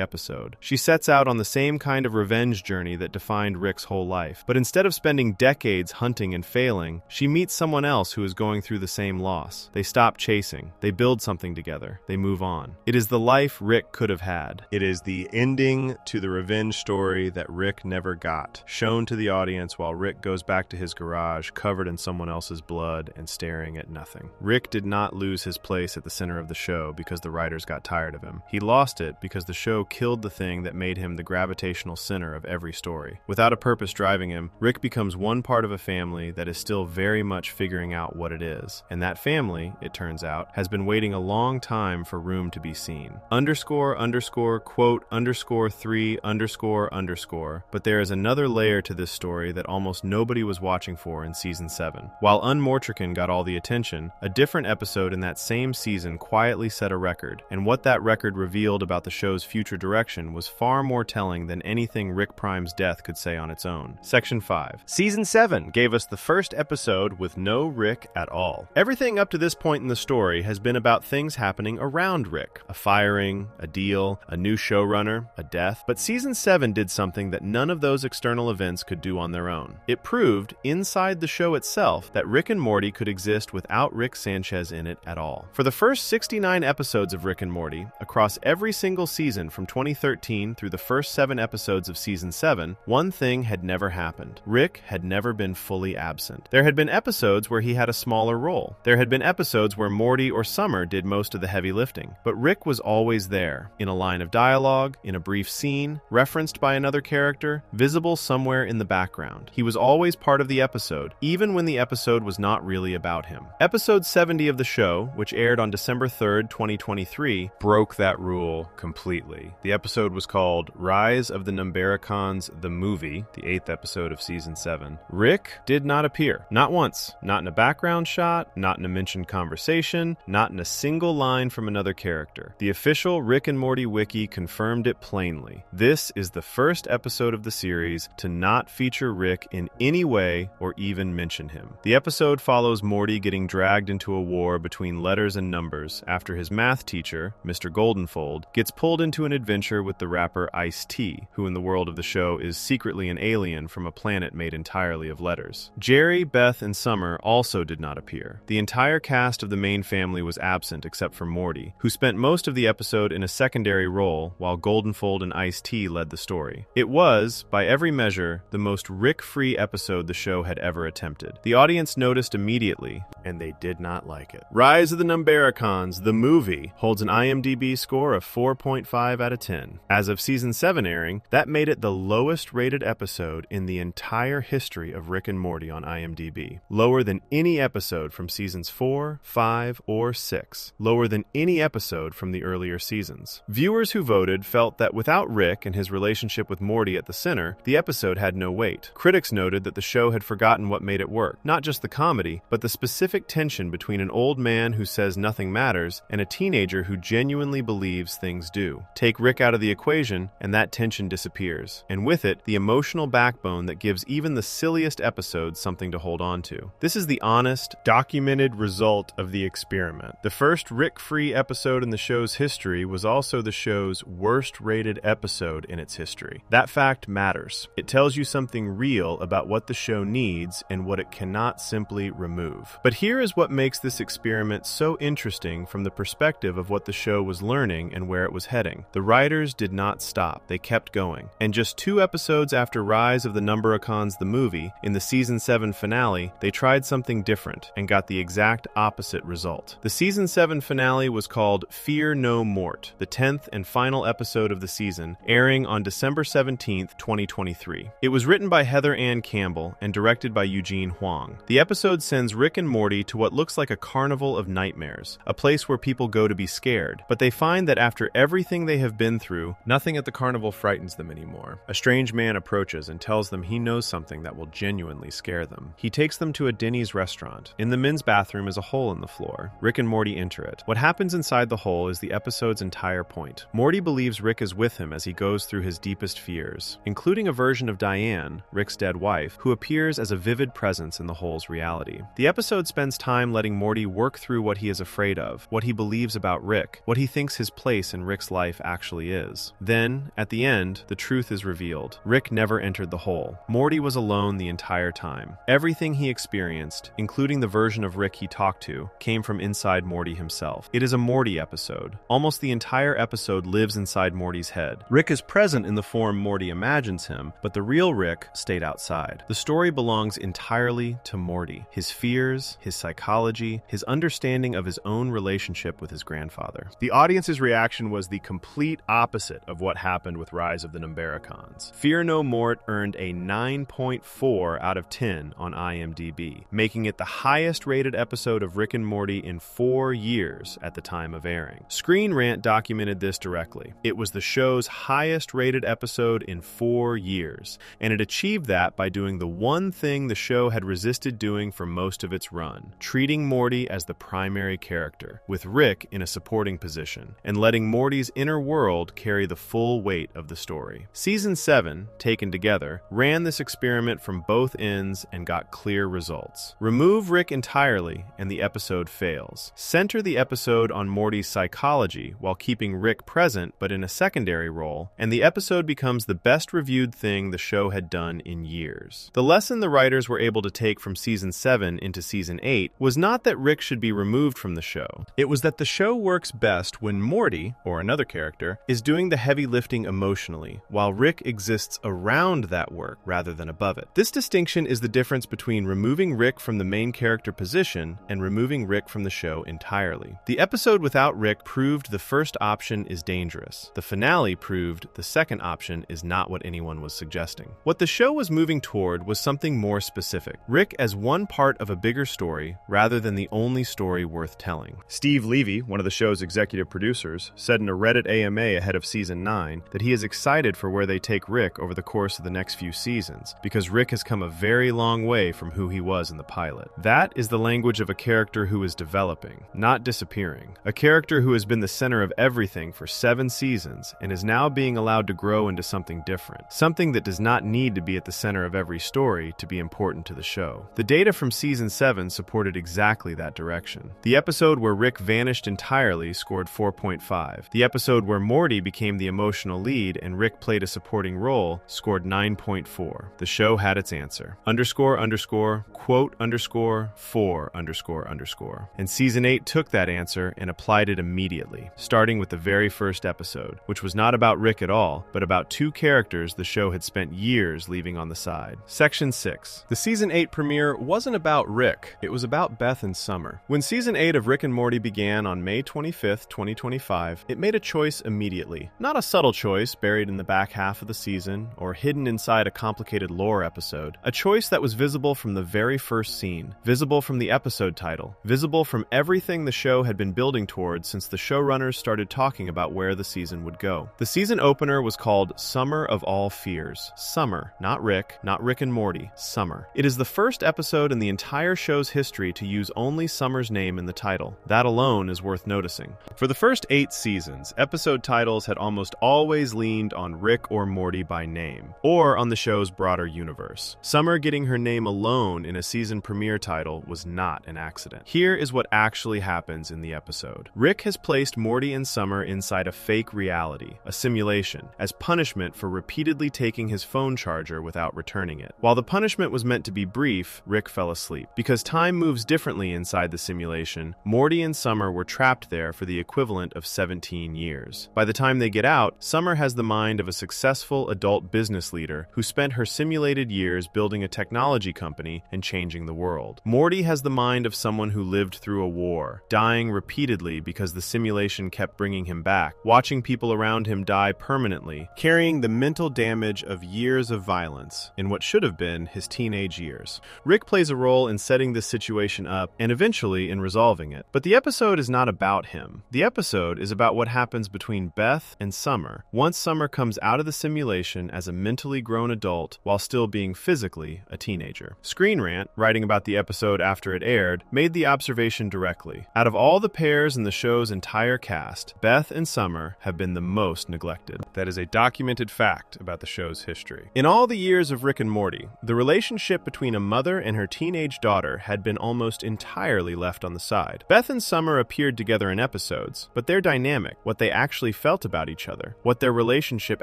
episode. She sets out on the same kind of revenge journey that defined Rick's whole life, but instead of spending decades hunting and failing, she meets someone else who is going through the same loss. They stop chasing. They build something together. They move on. It is the life Rick could have had. It is the ending to the revenge story that Rick never got, shown to the audience while Rick goes back to his garage covered in someone else's blood and staring at nothing. Rick did not lose his place at the center of the show because the writers got tired of him. He lost it because the show killed the thing that made him the gravitational center of every story. Without a purpose driving him, Rick becomes one part of a family that is still very much figuring out what it is. And that family, it turns out, has been waiting a long time for room to be seen. Quote, _3__. But there is another layer to this story that almost nobody was watching for in Season 7. While Unmortricken got all the attention, a different episode in that same season quietly set a record, and what that record revealed about the show's future direction was far more telling than anything Rick Prime's death could say on its own. Section 5. Season 7 gave us the first episode with no Rick at all. Everything up to this point in the story has been about things happening around Rick. A firing, a deal, a new showrunner, a death. But Season 7 did something that none of those external events could do on their own. It proved, inside the show itself, that Rick and Morty could exist without Rick Sanchez in it at all. For the first 69 episodes of Rick and Morty, across every single season from 2013 through the first 7 episodes of Season 7, one thing had never happened. Rick had never been fully absent. There had been episodes where he had a smaller role. There had been episodes where Morty or Summer did most of the heavy lifting. But Rick was always there, in a line of dialogue, in a brief scene, referenced by another character, visible somewhere in the background. He was always part of the episode, even when the episode was not really about him. Episode 70 of the show, which aired on December 3rd, 2023, broke that rule completely. The episode was called Rise of the Numbericons, the Movie, the 8th episode of Season 7. Rick did not appear. Not once. Not in a background shot, not in a mentioned conversation, not in a single line from another character. The official Rick and Morty wiki confirmed it plainly. This is the first episode of the series to not feature Rick in any way or even mention him. The episode follows Morty getting dragged into a war between letters and numbers after his math teacher, Mr. Goldenfold, gets pulled into an adventure with the rapper Ice-T, who in the world of the show is secretly an alien from a planet made entirely of letters. Jerry, Beth, and Summer also did not appear. The entire cast of the main family was absent except for Morty, who spent most of the episode in a secondary role while Goldenfold and Ice-T led the story. It was, by every measure, the most Rick-free episode the show had ever attempted. The audience noticed immediately, and they did not like it. Rise of the Numbericons, the movie, holds an IMDb score of 4.5 out of 10. As of Season 7 airing, that made it the lowest rated episode in the entire history of Rick and Morty on IMDb. Lower than any episode from Seasons 4, 5, or 6. Lower than any episode from the earlier seasons. Viewers who voted felt that without Rick and his relationship with Morty at the center, the episode had no weight. Critics noted that the show had forgotten what made it work. Not just the comedy, but the specific tension between an old man who says nothing matters and a teenager who genuinely believes things do. Take Rick out of the equation, and that tension disappears. And with it, the emotional backbone that gives even the silliest episodes something to hold on to. This is the honest, documented result of the experiment. The first Rick-free episode in the show's history was also the show's worst-rated episode in its history. That fact matters. It tells you something real about what the show needs and what it cannot simply remove. But here is what makes this experiment so interesting from the perspective of what the show was learning and where it was heading. The writers did not stop. They kept going. And just 2 episodes after Rise of the Numbericons the movie, in the Season 7 finale, they tried something different and got the exact opposite result. The Season 7 finale was called Fear No Mort, the 10th and final episode of the season, airing on December 17th, 2023. It was written by Heather Ann Campbell and directed by Eugene Huang. The episode sends Rick and Morty to what looks like a carnival of nightmares, a place where people go to be scared, but they find that after everything they have been through, nothing at the carnival frightens them anymore. A strange man approaches and tells them he knows something that will genuinely scare them. He takes them to a Denny's restaurant. In the men's bathroom is a hole in the floor. Rick and Morty enter it. What happens inside the hole is the episode's entire point. Morty believes Rick is with him as he goes through his deepest fears, including a version of Diane, Rick's dead wife, who appears as a vivid presence in the hole's reality. The episode spends time letting Morty work through what he is afraid of, what he believes about Rick, what he thinks his place in Rick's life actually is. Then, at the end, the truth is revealed. Rick never entered the hole. Morty was alone the entire time. Everything he experienced, including the version of Rick he talked to, came from inside Morty himself. It is a Morty episode. Almost the entire episode lives inside Morty's head. Rick is present in the form Morty imagines him, but the real Rick stayed outside. The story belongs entirely to Morty. His fears, his psychology, his understanding of his own relationship with his grandfather. The audience's reaction was the complete opposite of what happened with Rise of the Numbericons. Fear No Mort earned a 9.4 out of 10 on IMDb, making it the highest rated episode of Rick and Morty in 4 years at the time of airing. Screen Rant documented this directly. It was the show's highest rated episode in 4 years, and it achieved that by doing the one thing the show had resisted doing for most of its run. done, treating Morty as the primary character, with Rick in a supporting position, and letting Morty's inner world carry the full weight of the story. Season 7, taken together, ran this experiment from both ends and got clear results. Remove Rick entirely, and the episode fails. Center the episode on Morty's psychology while keeping Rick present but in a secondary role, and the episode becomes the best reviewed thing the show had done in years. The lesson the writers were able to take from Season 7 into Season 8 was not that Rick should be removed from the show. It was that the show works best when Morty, or another character, is doing the heavy lifting emotionally, while Rick exists around that work rather than above it. This distinction is the difference between removing Rick from the main character position and removing Rick from the show entirely. The episode without Rick proved the first option is dangerous. The finale proved the second option is not what anyone was suggesting. What the show was moving toward was something more specific. Rick as one part of a bigger story rather than the only story worth telling. Steve Levy, one of the show's executive producers, said in a Reddit AMA ahead of Season 9 that he is excited for where they take Rick over the course of the next few seasons, because Rick has come a very long way from who he was in the pilot. That is the language of a character who is developing, not disappearing. A character who has been the center of everything for 7 seasons and is now being allowed to grow into something different. Something that does not need to be at the center of every story to be important to the show. The data from Season 7 supported exactly that direction. The episode where Rick vanished entirely scored 4.5. The episode where Morty became the emotional lead and Rick played a supporting role scored 9.4. The show had its answer. Quote _4__. And Season 8 took that answer and applied it immediately, starting with the very first episode, which was not about Rick at all, but about 2 characters the show had spent years leaving on the side. Section 6. The Season 8 premiere wasn't about Rick, it was about Beth and Summer. When Season 8 of Rick and Morty began on May 25th, 2025, it made a choice immediately. Not a subtle choice buried in the back half of the season, or hidden inside a complicated lore episode. A choice that was visible from the very first scene, visible from the episode title, visible from everything the show had been building towards since the showrunners started talking about where the season would go. The season opener was called Summer of All Fears. Summer, not Rick and Morty, Summer. It is the first episode in the entire show's history to use only Summer's name in the title. That alone is worth noticing. For the first 8 seasons, episode titles had almost always leaned on Rick or Morty by name, or on the show's broader universe. Summer getting her name alone in a season premiere title was not an accident. Here is what actually happens in the episode. Rick has placed Morty and Summer inside a fake reality, a simulation, as punishment for repeatedly taking his phone charger without returning it. While the punishment was meant to be brief, Rick fell asleep. Because time moves differently inside the simulation, Morty and Summer were trapped there for the equivalent of 17 years. By the time they get out, Summer has the mind of a successful adult business leader who spent her simulated years building a technology company and changing the world. Morty has the mind of someone who lived through a war, dying repeatedly because the simulation kept bringing him back, watching people around him die permanently, carrying the mental damage of years of violence in what should have been his teenage years. Rick plays a role in setting this situation up and eventually in resolving it. But the episode is not about him. The episode is about what happens between Beth and Summer once Summer comes out of the simulation as a mentally grown adult while still being physically a teenager. Screen Rant, writing about the episode after it aired, made the observation directly. Out of all the pairs in the show's entire cast, Beth and Summer have been the most neglected. That is a documented fact about the show's history. In all the years of Rick and Morty, the relationship between a mother and her teenage daughter had been almost entirely left on the side. Beth and Summer appeared together in episodes, but their dynamic, what they actually felt about each other, what their relationship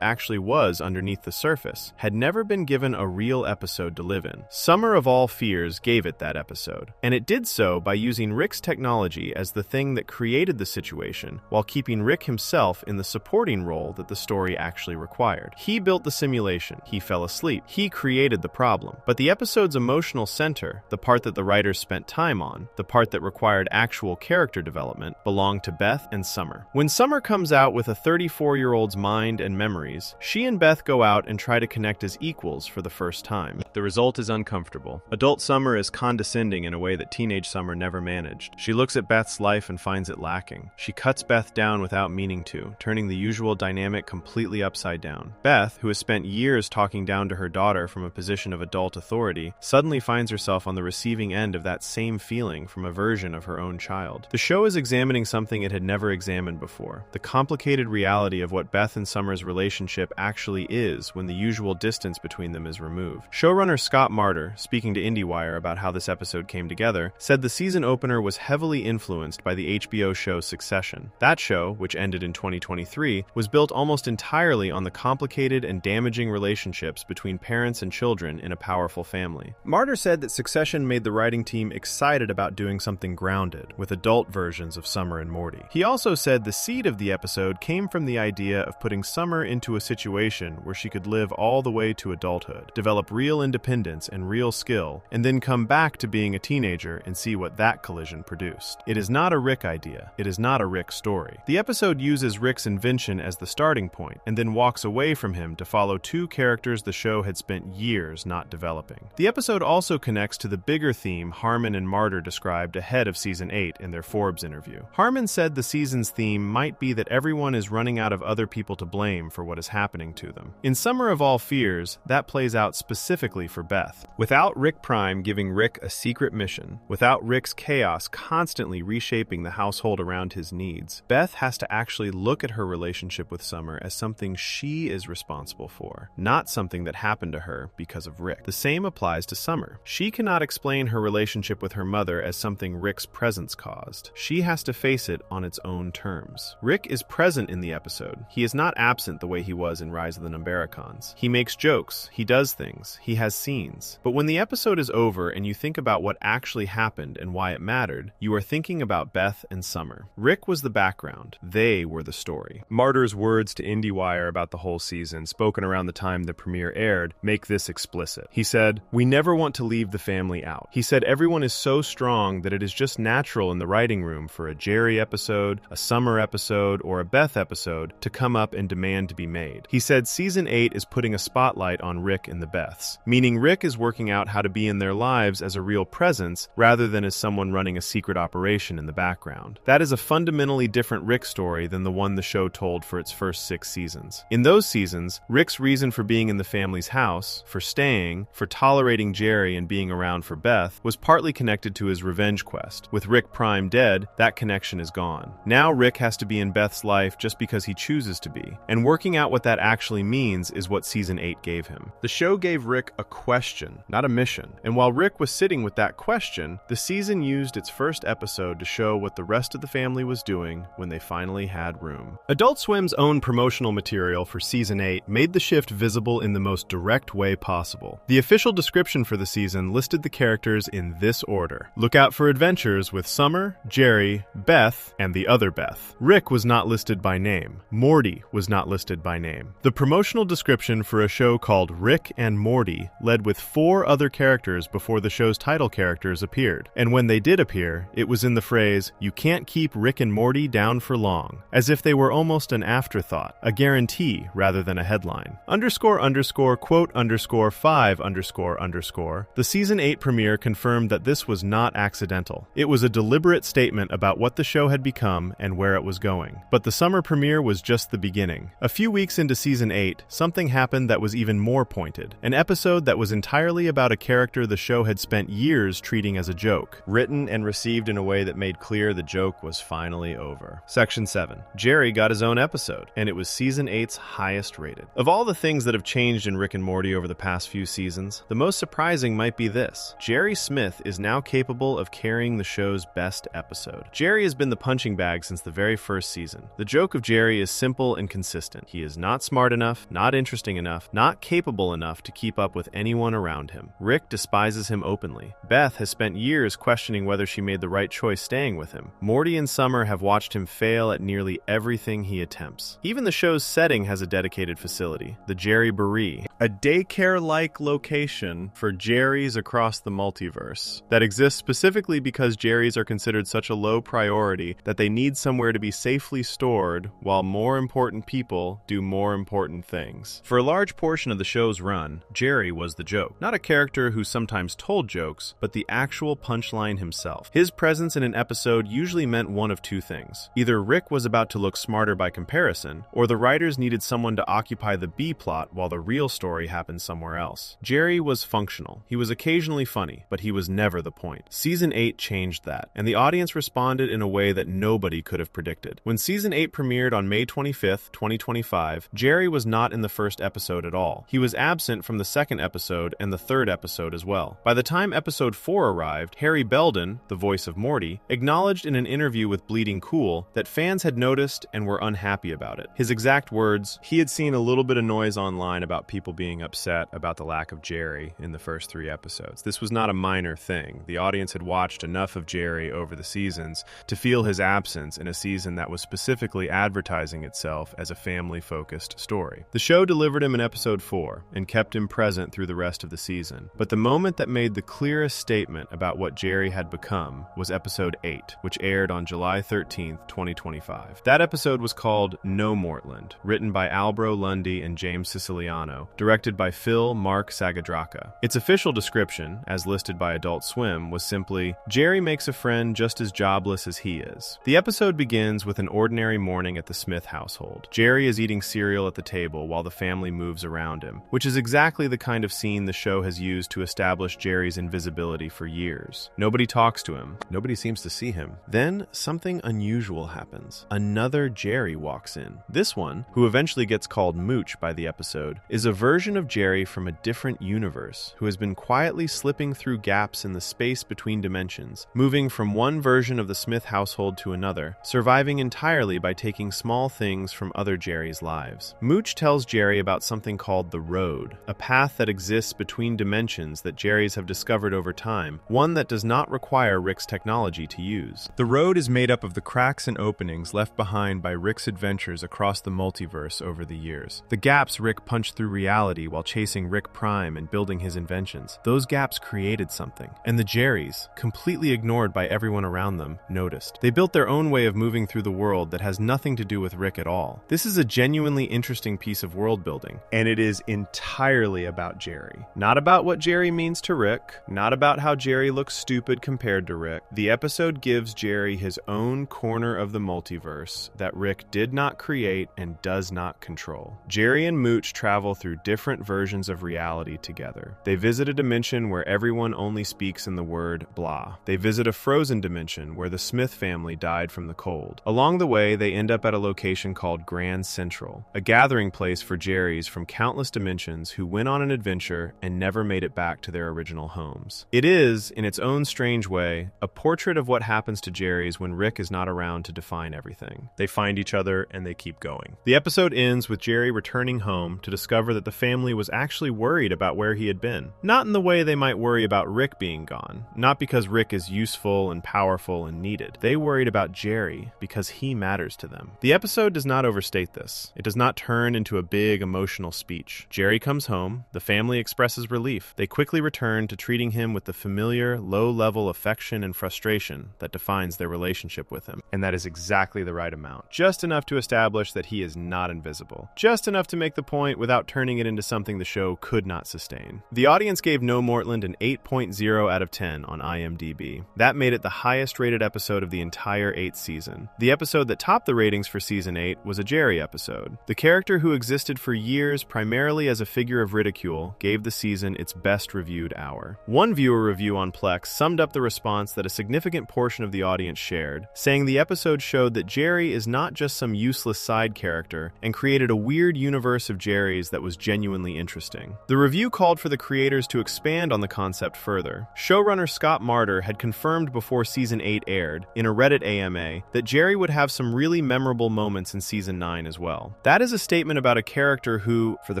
actually was underneath the surface, had never been given a real episode to live in. Summer of All Fears gave it that episode, and it did so by using Rick's technology as the thing that created the situation, while keeping Rick himself in the supporting role that the story actually required. He built the simulation, he fell asleep, he created the problem. But the episode's emotional center, the part that the writers spent time on, the part that required actual character development, belonged to Beth and Summer. When Summer comes out with a 34-year-old's mind and memories, she and Beth go out and try to connect as equals for the first time. The result is uncomfortable. Adult Summer is condescending in a way that teenage Summer never managed. She looks at Beth's life and finds it lacking. She cuts Beth down without meaning to, turning the usual dynamic completely upside down. Beth, who has spent years talking down to her daughter from a position of adult authority, suddenly finds herself on the receiving end of of that same feeling from a version of her own child. The show is examining something it had never examined before, the complicated reality of what Beth and Summer's relationship actually is when the usual distance between them is removed. Showrunner Scott Martyr, speaking to IndieWire about how this episode came together, said the season opener was heavily influenced by the HBO show Succession. That show, which ended in 2023, was built almost entirely on the complicated and damaging relationships between parents and children in a powerful family. Martyr said that Succession made the writing team excited about doing something grounded, with adult versions of Summer and Morty. He also said the seed of the episode came from the idea of putting Summer into a situation where she could live all the way to adulthood, develop real independence and real skill, and then come back to being a teenager and see what that collision produced. It is not a Rick idea. It is not a Rick story. The episode uses Rick's invention as the starting point, and then walks away from him to follow two characters the show had spent years not developing. The episode also connects to the bigger theme Harmon and Martyr described ahead of Season 8 in their Forbes interview. Harmon said the season's theme might be that everyone is running out of other people to blame for what is happening to them. In Summer of All Fears, that plays out specifically for Beth. Without Rick Prime giving Rick a secret mission, without Rick's chaos constantly reshaping the household around his needs, Beth has to actually look at her relationship with Summer as something she is responsible for, not something that happened to her because of Rick. The same applies to Summer. She cannot explain her relationship with her mother as something Rick's presence caused. She has to face it on its own terms. Rick is present in the episode. He is not absent the way he was in Rise of the Numbericons. He makes jokes, he does things, he has scenes. But when the episode is over and you think about what actually happened and why it mattered, you are thinking about Beth and Summer. Rick was the background. They were the story. Martyr's words to IndieWire about the whole season, spoken around the time the premiere aired, make this explicit. He said, "We never want to leave the family out." He said everyone is so strong that it is just natural in the writing room for a Jerry episode, a Summer episode, or a Beth episode to come up and demand to be made. He said Season 8 is putting a spotlight on Rick and the Beths, meaning Rick is working out how to be in their lives as a real presence rather than as someone running a secret operation in the background. That is a fundamentally different Rick story than the one the show told for its first 6 seasons. In those seasons, Rick's reason for being in the family's house, for staying, for tolerating Jerry and being around for Beth, was partly connected to his revenge quest. With Rick Prime dead, that connection is gone. Now Rick has to be in Beth's life just because he chooses to be, and working out what that actually means is what Season 8 gave him. The show gave Rick a question, not a mission, and while Rick was sitting with that question, the season used its first episode to show what the rest of the family was doing when they finally had room. Adult Swim's own promotional material for Season 8 made the shift visible in the most direct way possible. The official description for the season listed the characters in this order. Look out for adventures with Summer, Jerry, Beth, and the other Beth. Rick was not listed by name. Morty was not listed by name. The promotional description for a show called Rick and Morty led with 4 other characters before the show's title characters appeared. And when they did appear, it was in the phrase, "You can't keep Rick and Morty down for long," as if they were almost an afterthought, a guarantee rather than a headline. __quote_5__. The Season 8 premiere confirmed that this was not accidental. It was a deliberate statement about what the show had become and where it was going. But the summer premiere was just the beginning. A few weeks into Season 8, something happened that was even more pointed. An episode that was entirely about a character the show had spent years treating as a joke, written and received in a way that made clear the joke was finally over. Section 7. Jerry got his own episode, and it was Season 8's highest rated. Of all the things that have changed in Rick and Morty over the past few seasons, the most surprising might be this. Jerry Smith is now capable of carrying the show's best episode. Jerry has been the punching bag since the very first season. The joke of Jerry is simple and consistent. He is not smart enough, not interesting enough, not capable enough to keep up with anyone around him. Rick despises him openly. Beth has spent years questioning whether she made the right choice staying with him. Morty and Summer have watched him fail at nearly everything he attempts. Even the show's setting has a dedicated facility, the Jerry Baree, a daycare-like location for Jerrys across the multiverse that exists specifically because Jerrys are considered such a low priority that they need somewhere to be safely stored while more important people do more important things. For a large portion of the show's run, Jerry was the joke. Not a character who sometimes told jokes, but the actual punchline himself. His presence in an episode usually meant one of two things. Either Rick was about to look smarter by comparison, or the writers needed someone to occupy the B plot while the real story story happened somewhere else. Jerry was functional. He was occasionally funny, but he was never the point. Season 8 changed that, and the audience responded in a way that nobody could have predicted. When Season 8 premiered on May 25th, 2025, Jerry was not in the first episode at all. He was absent from the second episode and the third episode as well. By the time episode 4 arrived, Harry Belden, the voice of Morty, acknowledged in an interview with Bleeding Cool that fans had noticed and were unhappy about it. His exact words, "He had seen a little bit of noise online about people being upset about the lack of Jerry in the first 3 episodes. This was not a minor thing. The audience had watched enough of Jerry over the seasons to feel his absence in a season that was specifically advertising itself as a family-focused story. The show delivered him in episode 4 and kept him present through the rest of the season. But the moment that made the clearest statement about what Jerry had become was episode 8, which aired on July 13th, 2025. That episode was called No Mortland, written by Albro Lundy and James Siciliano, directed by Phil Mark Sagadraka. Its official description, as listed by Adult Swim, was simply, "Jerry makes a friend just as jobless as he is." The episode begins with an ordinary morning at the Smith household. Jerry is eating cereal at the table while the family moves around him, which is exactly the kind of scene the show has used to establish Jerry's invisibility for years. Nobody talks to him. Nobody seems to see him. Then something unusual happens. Another Jerry walks in. This one, who eventually gets called Mooch by the episode, is a version of Jerry from a different universe who has been quietly slipping through gaps in the space between dimensions, moving from one version of the Smith household to another, surviving entirely by taking small things from other Jerry's lives. Mooch tells Jerry about something called the Road, a path that exists between dimensions that Jerry's have discovered over time, one that does not require Rick's technology to use. The Road is made up of the cracks and openings left behind by Rick's adventures across the multiverse over the years. The gaps Rick punched through reality while chasing Rick Prime and building his inventions. Those gaps created something, and the Jerrys, completely ignored by everyone around them, noticed. They built their own way of moving through the world that has nothing to do with Rick at all. This is a genuinely interesting piece of world building, and it is entirely about Jerry. Not about what Jerry means to Rick, not about how Jerry looks stupid compared to Rick. The episode gives Jerry his own corner of the multiverse that Rick did not create and does not control. Jerry and Mooch travel through different versions of reality together. They visit a dimension where everyone only speaks in the word blah. They visit a frozen dimension where the Smith family died from the cold. Along the way, they end up at a location called Grand Central, a gathering place for Jerrys from countless dimensions who went on an adventure and never made it back to their original homes. It is, in its own strange way, a portrait of what happens to Jerry's when Rick is not around to define everything. They find each other and they keep going. The episode ends with Jerry returning home to discover that the family was actually worried about where he had been. Not in the way they might worry about Rick being gone, not because Rick is useful and powerful and needed. They worried about Jerry because he matters to them. The episode does not overstate this. It does not turn into a big emotional speech. Jerry comes home, the family expresses relief. They quickly return to treating him with the familiar, low-level affection and frustration that defines their relationship with him. And that is exactly the right amount. Just enough to establish that he is not invisible. Just enough to make the point without turning it into something the show could not sustain. The audience gave No Mortland an 8.0 out of 10 on IMDb. That made it the highest-rated episode of the entire 8th season. The episode that topped the ratings for Season 8 was a Jerry episode. The character who existed for years primarily as a figure of ridicule gave the season its best-reviewed hour. One viewer review on Plex summed up the response that a significant portion of the audience shared, saying the episode showed that Jerry is not just some useless side character and created a weird universe of Jerrys that was genuinely interesting. The review called for the creators to expand on the concept further. Showrunner Scott Martyr had confirmed before Season 8 aired, in a Reddit AMA, that Jerry would have some really memorable moments in Season 9 as well. That is a statement about a character who, for the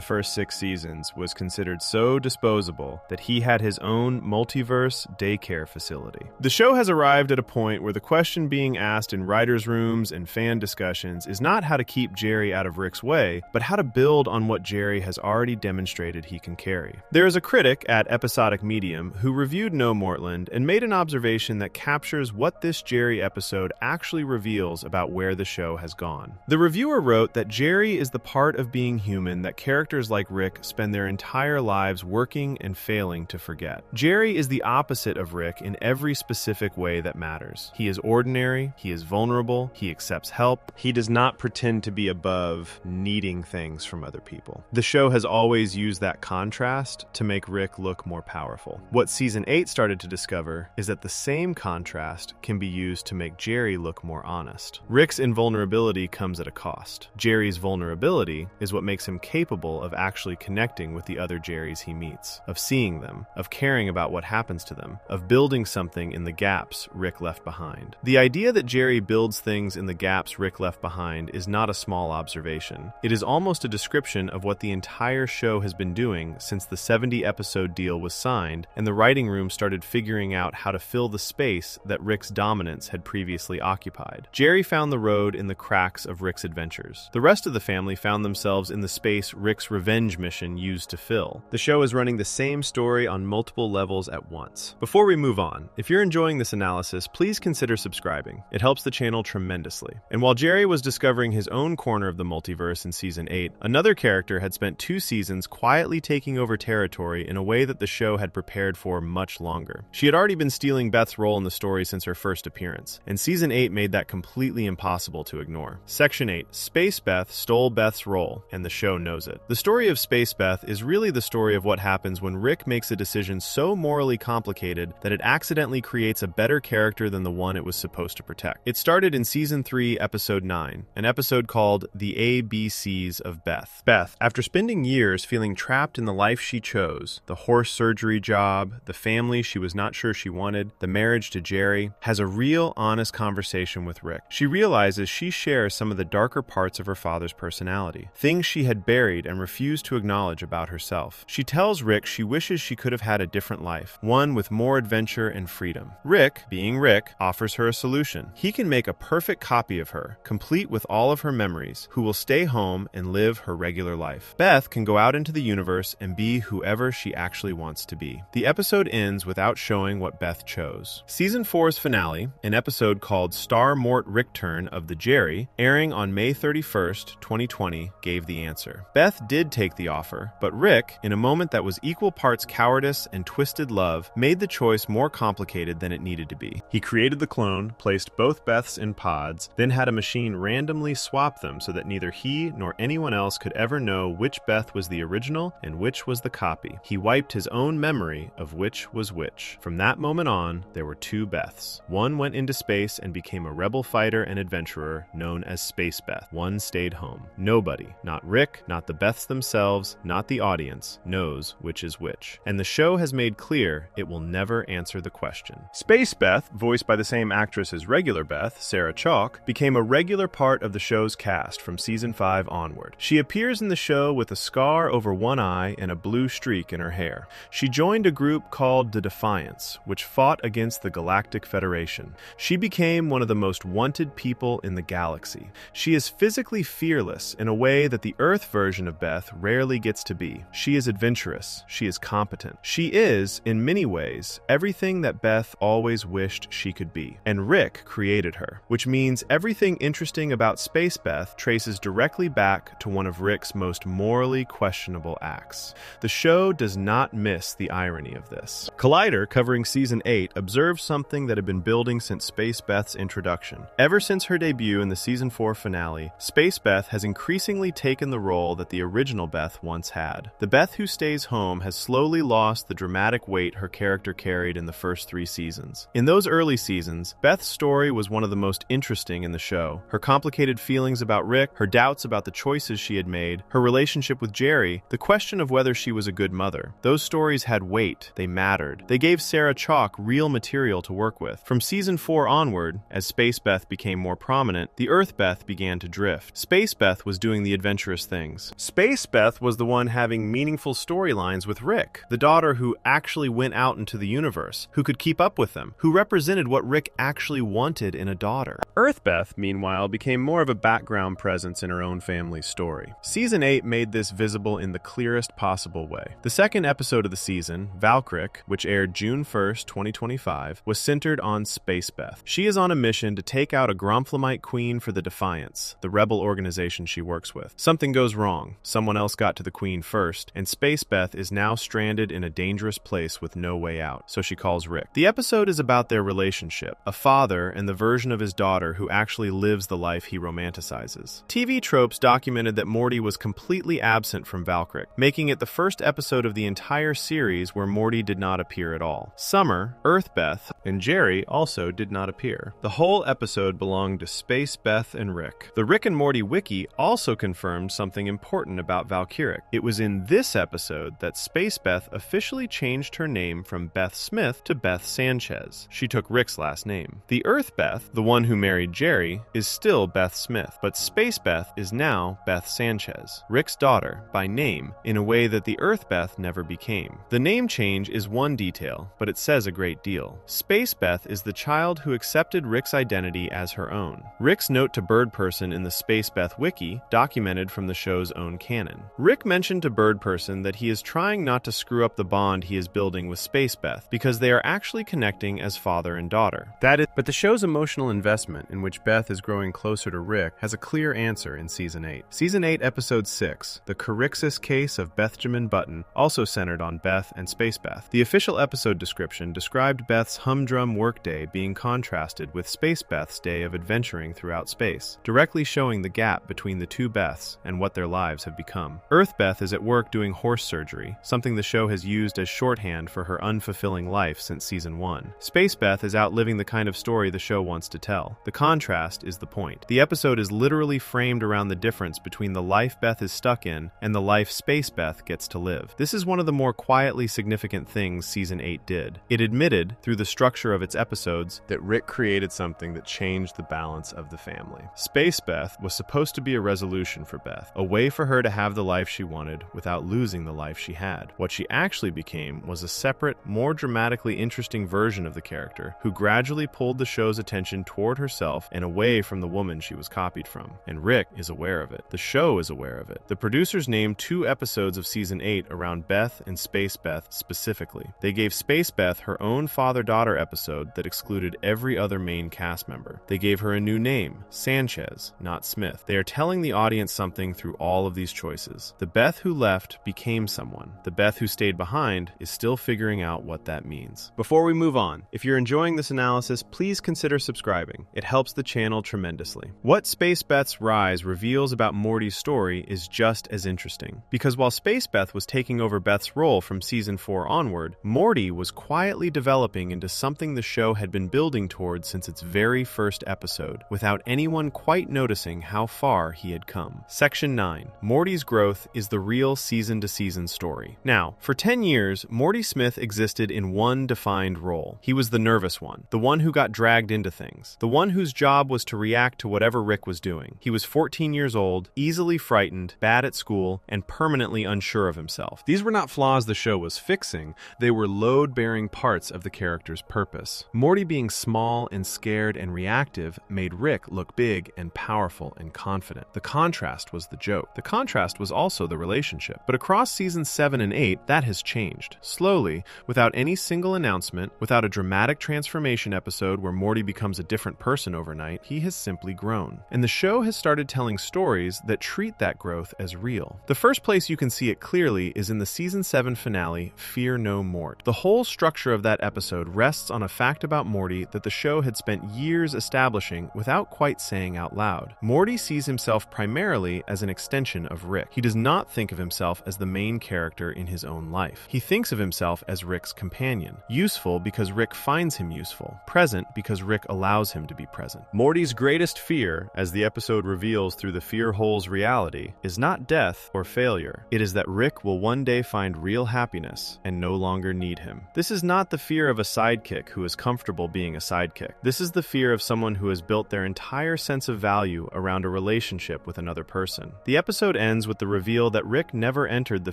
first 6 seasons, was considered so disposable that he had his own multiverse daycare facility. The show has arrived at a point where the question being asked in writers' rooms and fan discussions is not how to keep Jerry out of Rick's way, but how to build on what Jerry has already demonstrated he can carry. There is a critic at Episodic Medium who reviewed No Mortland and made an observation that captures what this Jerry episode actually reveals about where the show has gone. The reviewer wrote that Jerry is the part of being human that characters like Rick spend their entire lives working and failing to forget. Jerry is the opposite of Rick in every specific way that matters. He is ordinary, he is vulnerable, he accepts help, he does not pretend to be above needing things from other people. The show has has always used that contrast to make Rick look more powerful. What Season 8 started to discover is that the same contrast can be used to make Jerry look more honest. Rick's invulnerability comes at a cost. Jerry's vulnerability is what makes him capable of actually connecting with the other Jerrys he meets, of seeing them, of caring about what happens to them, of building something in the gaps Rick left behind. The idea that Jerry builds things in the gaps Rick left behind is not a small observation. It is almost a description of what the entire show has been doing since the 70-episode deal was signed and the writing room started figuring out how to fill the space that Rick's dominance had previously occupied. Jerry found the road in the cracks of Rick's adventures. The rest of the family found themselves in the space Rick's revenge mission used to fill. The show is running the same story on multiple levels at once. Before we move on, if you're enjoying this analysis, please consider subscribing. It helps the channel tremendously. And while Jerry was discovering his own corner of the multiverse in Season 8, another character had spent 2 seasons quietly taking over territory in a way that the show had prepared for much longer. She had already been stealing Beth's role in the story since her first appearance, and Season 8 made that completely impossible to ignore. Section 8. Space Beth stole Beth's role, and the show knows it. The story of Space Beth is really the story of what happens when Rick makes a decision so morally complicated that it accidentally creates a better character than the one it was supposed to protect. It started in Season 3, Episode 9, an episode called The ABCs of Beth. Beth, after spending years feeling trapped in the life she chose, the horse surgery job, the family she was not sure she wanted, the marriage to Jerry, has a real, honest conversation with Rick. She realizes she shares some of the darker parts of her father's personality, things she had buried and refused to acknowledge about herself. She tells Rick she wishes she could have had a different life, one with more adventure and freedom. Rick, being Rick, offers her a solution. He can make a perfect copy of her, complete with all of her memories, who will stay home and live her regular life. Beth can go out into the universe and be whoever she actually wants to be. The episode ends without showing what Beth chose. Season 4's finale, an episode called Star Mort Rickturn of the Jerry, airing on May 31st, 2020, gave the answer. Beth did take the offer, but Rick, in a moment that was equal parts cowardice and twisted love, made the choice more complicated than it needed to be. He created the clone, placed both Beths in pods, then had a machine randomly swap them so that neither he nor anyone else could ever know which Beth was the original and which was the copy. He wiped his own memory of which was which. From that moment on, there were 2 Beths. One went into space and became a rebel fighter and adventurer known as Space Beth. One stayed home. Nobody, not Rick, not the Beths themselves, not the audience, knows which is which. And the show has made clear it will never answer the question. Space Beth, voiced by the same actress as regular Beth, Sarah Chalk, became a regular part of the show's cast from Season 5 onward. She appears in the show with a scar over one eye and a blue streak in her hair. She joined a group called the Defiance, which fought against the Galactic Federation. She became one of the most wanted people in the galaxy. She is physically fearless in a way that the Earth version of Beth rarely gets to be. She is adventurous. She is competent. She is, in many ways, everything that Beth always wished she could be. And Rick created her, which means everything interesting about Space Beth traces directly back to one of Rick's most morally questionable acts. The show does not miss the irony of this. Collider, covering Season 8, observed something that had been building since Space Beth's introduction. Ever since her debut in the Season 4 finale, Space Beth has increasingly taken the role that the original Beth once had. The Beth who stays home has slowly lost the dramatic weight her character carried in the first 3 seasons. In those early seasons, Beth's story was one of the most interesting in the show. Her complicated feelings about Rick, her doubts about the choices she had made, her relationship with Jerry, the question of whether she was a good mother. Those stories had weight. They mattered. They gave Sarah Chalk real material to work with. From Season 4 onward, as Space Beth became more prominent, the Earth Beth began to drift. Space Beth was doing the adventurous things. Space Beth was the one having meaningful storylines with Rick, the daughter who actually went out into the universe, who could keep up with them, who represented what Rick actually wanted in a daughter. Earth Beth, meanwhile, became more of a background presence in her own family's story. Season 8 made this visible in the clearest possible way. The second episode of the season, Valkyrik, which aired June 1st, 2025, was centered on Space Beth. She is on a mission to take out a Gromflemite queen for the Defiance, the rebel organization she works with. Something goes wrong. Someone else got to the queen first, and Space Beth is now stranded in a dangerous place with no way out, so she calls Rick. The episode is about their relationship, a father and the version of his daughter who actually lives the life he romanticizes. TV tropes documented that Morty was completely absent absent from Valkyrie, making it the first episode of the entire series where Morty did not appear at all. Summer, Earth Beth, and Jerry also did not appear. The whole episode belonged to Space Beth and Rick. The Rick and Morty wiki also confirmed something important about Valkyrie. It was in this episode that Space Beth officially changed her name from Beth Smith to Beth Sanchez. She took Rick's last name. The Earth Beth, the one who married Jerry, is still Beth Smith, but Space Beth is now Beth Sanchez, Rick's daughter, by name, in a way that the Earth Beth never became. The name change is one detail, but it says a great deal. Space Beth is the child who accepted Rick's identity as her own. Rick's note to Bird Person in the Space Beth wiki, documented from the show's own canon. Rick mentioned to Bird Person that he is trying not to screw up the bond he is building with Space Beth, because they are actually connecting as father and daughter. But the show's emotional investment, in which Beth is growing closer to Rick, has a clear answer in Season 8. Season 8, Episode 6, The Charixis Case of Benjamin Button, also centered on Beth and Space Beth. The official episode description described Beth's humdrum workday being contrasted with Space Beth's day of adventuring throughout space, directly showing the gap between the two Beths and what their lives have become. Earth Beth is at work doing horse surgery, something the show has used as shorthand for her unfulfilling life since Season 1. Space Beth is out living the kind of story the show wants to tell. The contrast is the point. The episode is literally framed around the difference between the life Beth is stuck in and the life Space Beth gets to live. This is one of the more quietly significant things Season 8 did. It admitted, through the structure of its episodes, that Rick created something that changed the balance of the family. Space Beth was supposed to be a resolution for Beth, a way for her to have the life she wanted without losing the life she had. What she actually became was a separate, more dramatically interesting version of the character, who gradually pulled the show's attention toward herself and away from the woman she was copied from. And Rick is aware of it. The show is aware of it. The producers named 2 episodes of Season 8 around Beth and Space Beth specifically. They gave Space Beth her own father-daughter episode that excluded every other main cast member. They gave her a new name, Sanchez, not Smith. They are telling the audience something through all of these choices. The Beth who left became someone. The Beth who stayed behind is still figuring out what that means. Before we move on, if you're enjoying this analysis, please consider subscribing. It helps the channel tremendously. What Space Beth's rise reveals about Morty's story is just as interesting. Because while Space Beth was taking over Beth's role from Season 4 onward, Morty was quietly developing into something the show had been building towards since its very first episode, without anyone quite noticing how far he had come. Section 9. Morty's growth is the real season-to-season story. Now, for 10 years, Morty Smith existed in one defined role. He was the nervous one, the one who got dragged into things, the one whose job was to react to whatever Rick was doing. He was 14 years old, easily frightened, bad at school, and permanently unsure of himself. These were not flaws the show was fixing, they were load-bearing parts of the character's purpose. Morty being small and scared and reactive made Rick look big and powerful and confident. The contrast was the joke. The contrast was also the relationship. But across Seasons 7 and 8, that has changed. Slowly, without any single announcement, without a dramatic transformation episode where Morty becomes a different person overnight, he has simply grown. And the show has started telling stories that treat that growth as real. The first place you can see it clearly is in the Season 7 finale, Fear No Mort. The whole structure of that episode rests on a fact about Morty that the show had spent years establishing without quite saying out loud. Morty sees himself primarily as an extension of Rick. He does not think of himself as the main character in his own life. He thinks of himself as Rick's companion, useful because Rick finds him useful, present because Rick allows him to be present. Morty's greatest fear, as the episode reveals through the fear hole's reality, is not death or failure. It is that Rick will one day find real happiness and no longer need him. This is not the fear of a sidekick who is comfortable being a sidekick. This is the fear of someone who has built their entire sense of value around a relationship with another person. The episode ends with the reveal that Rick never entered the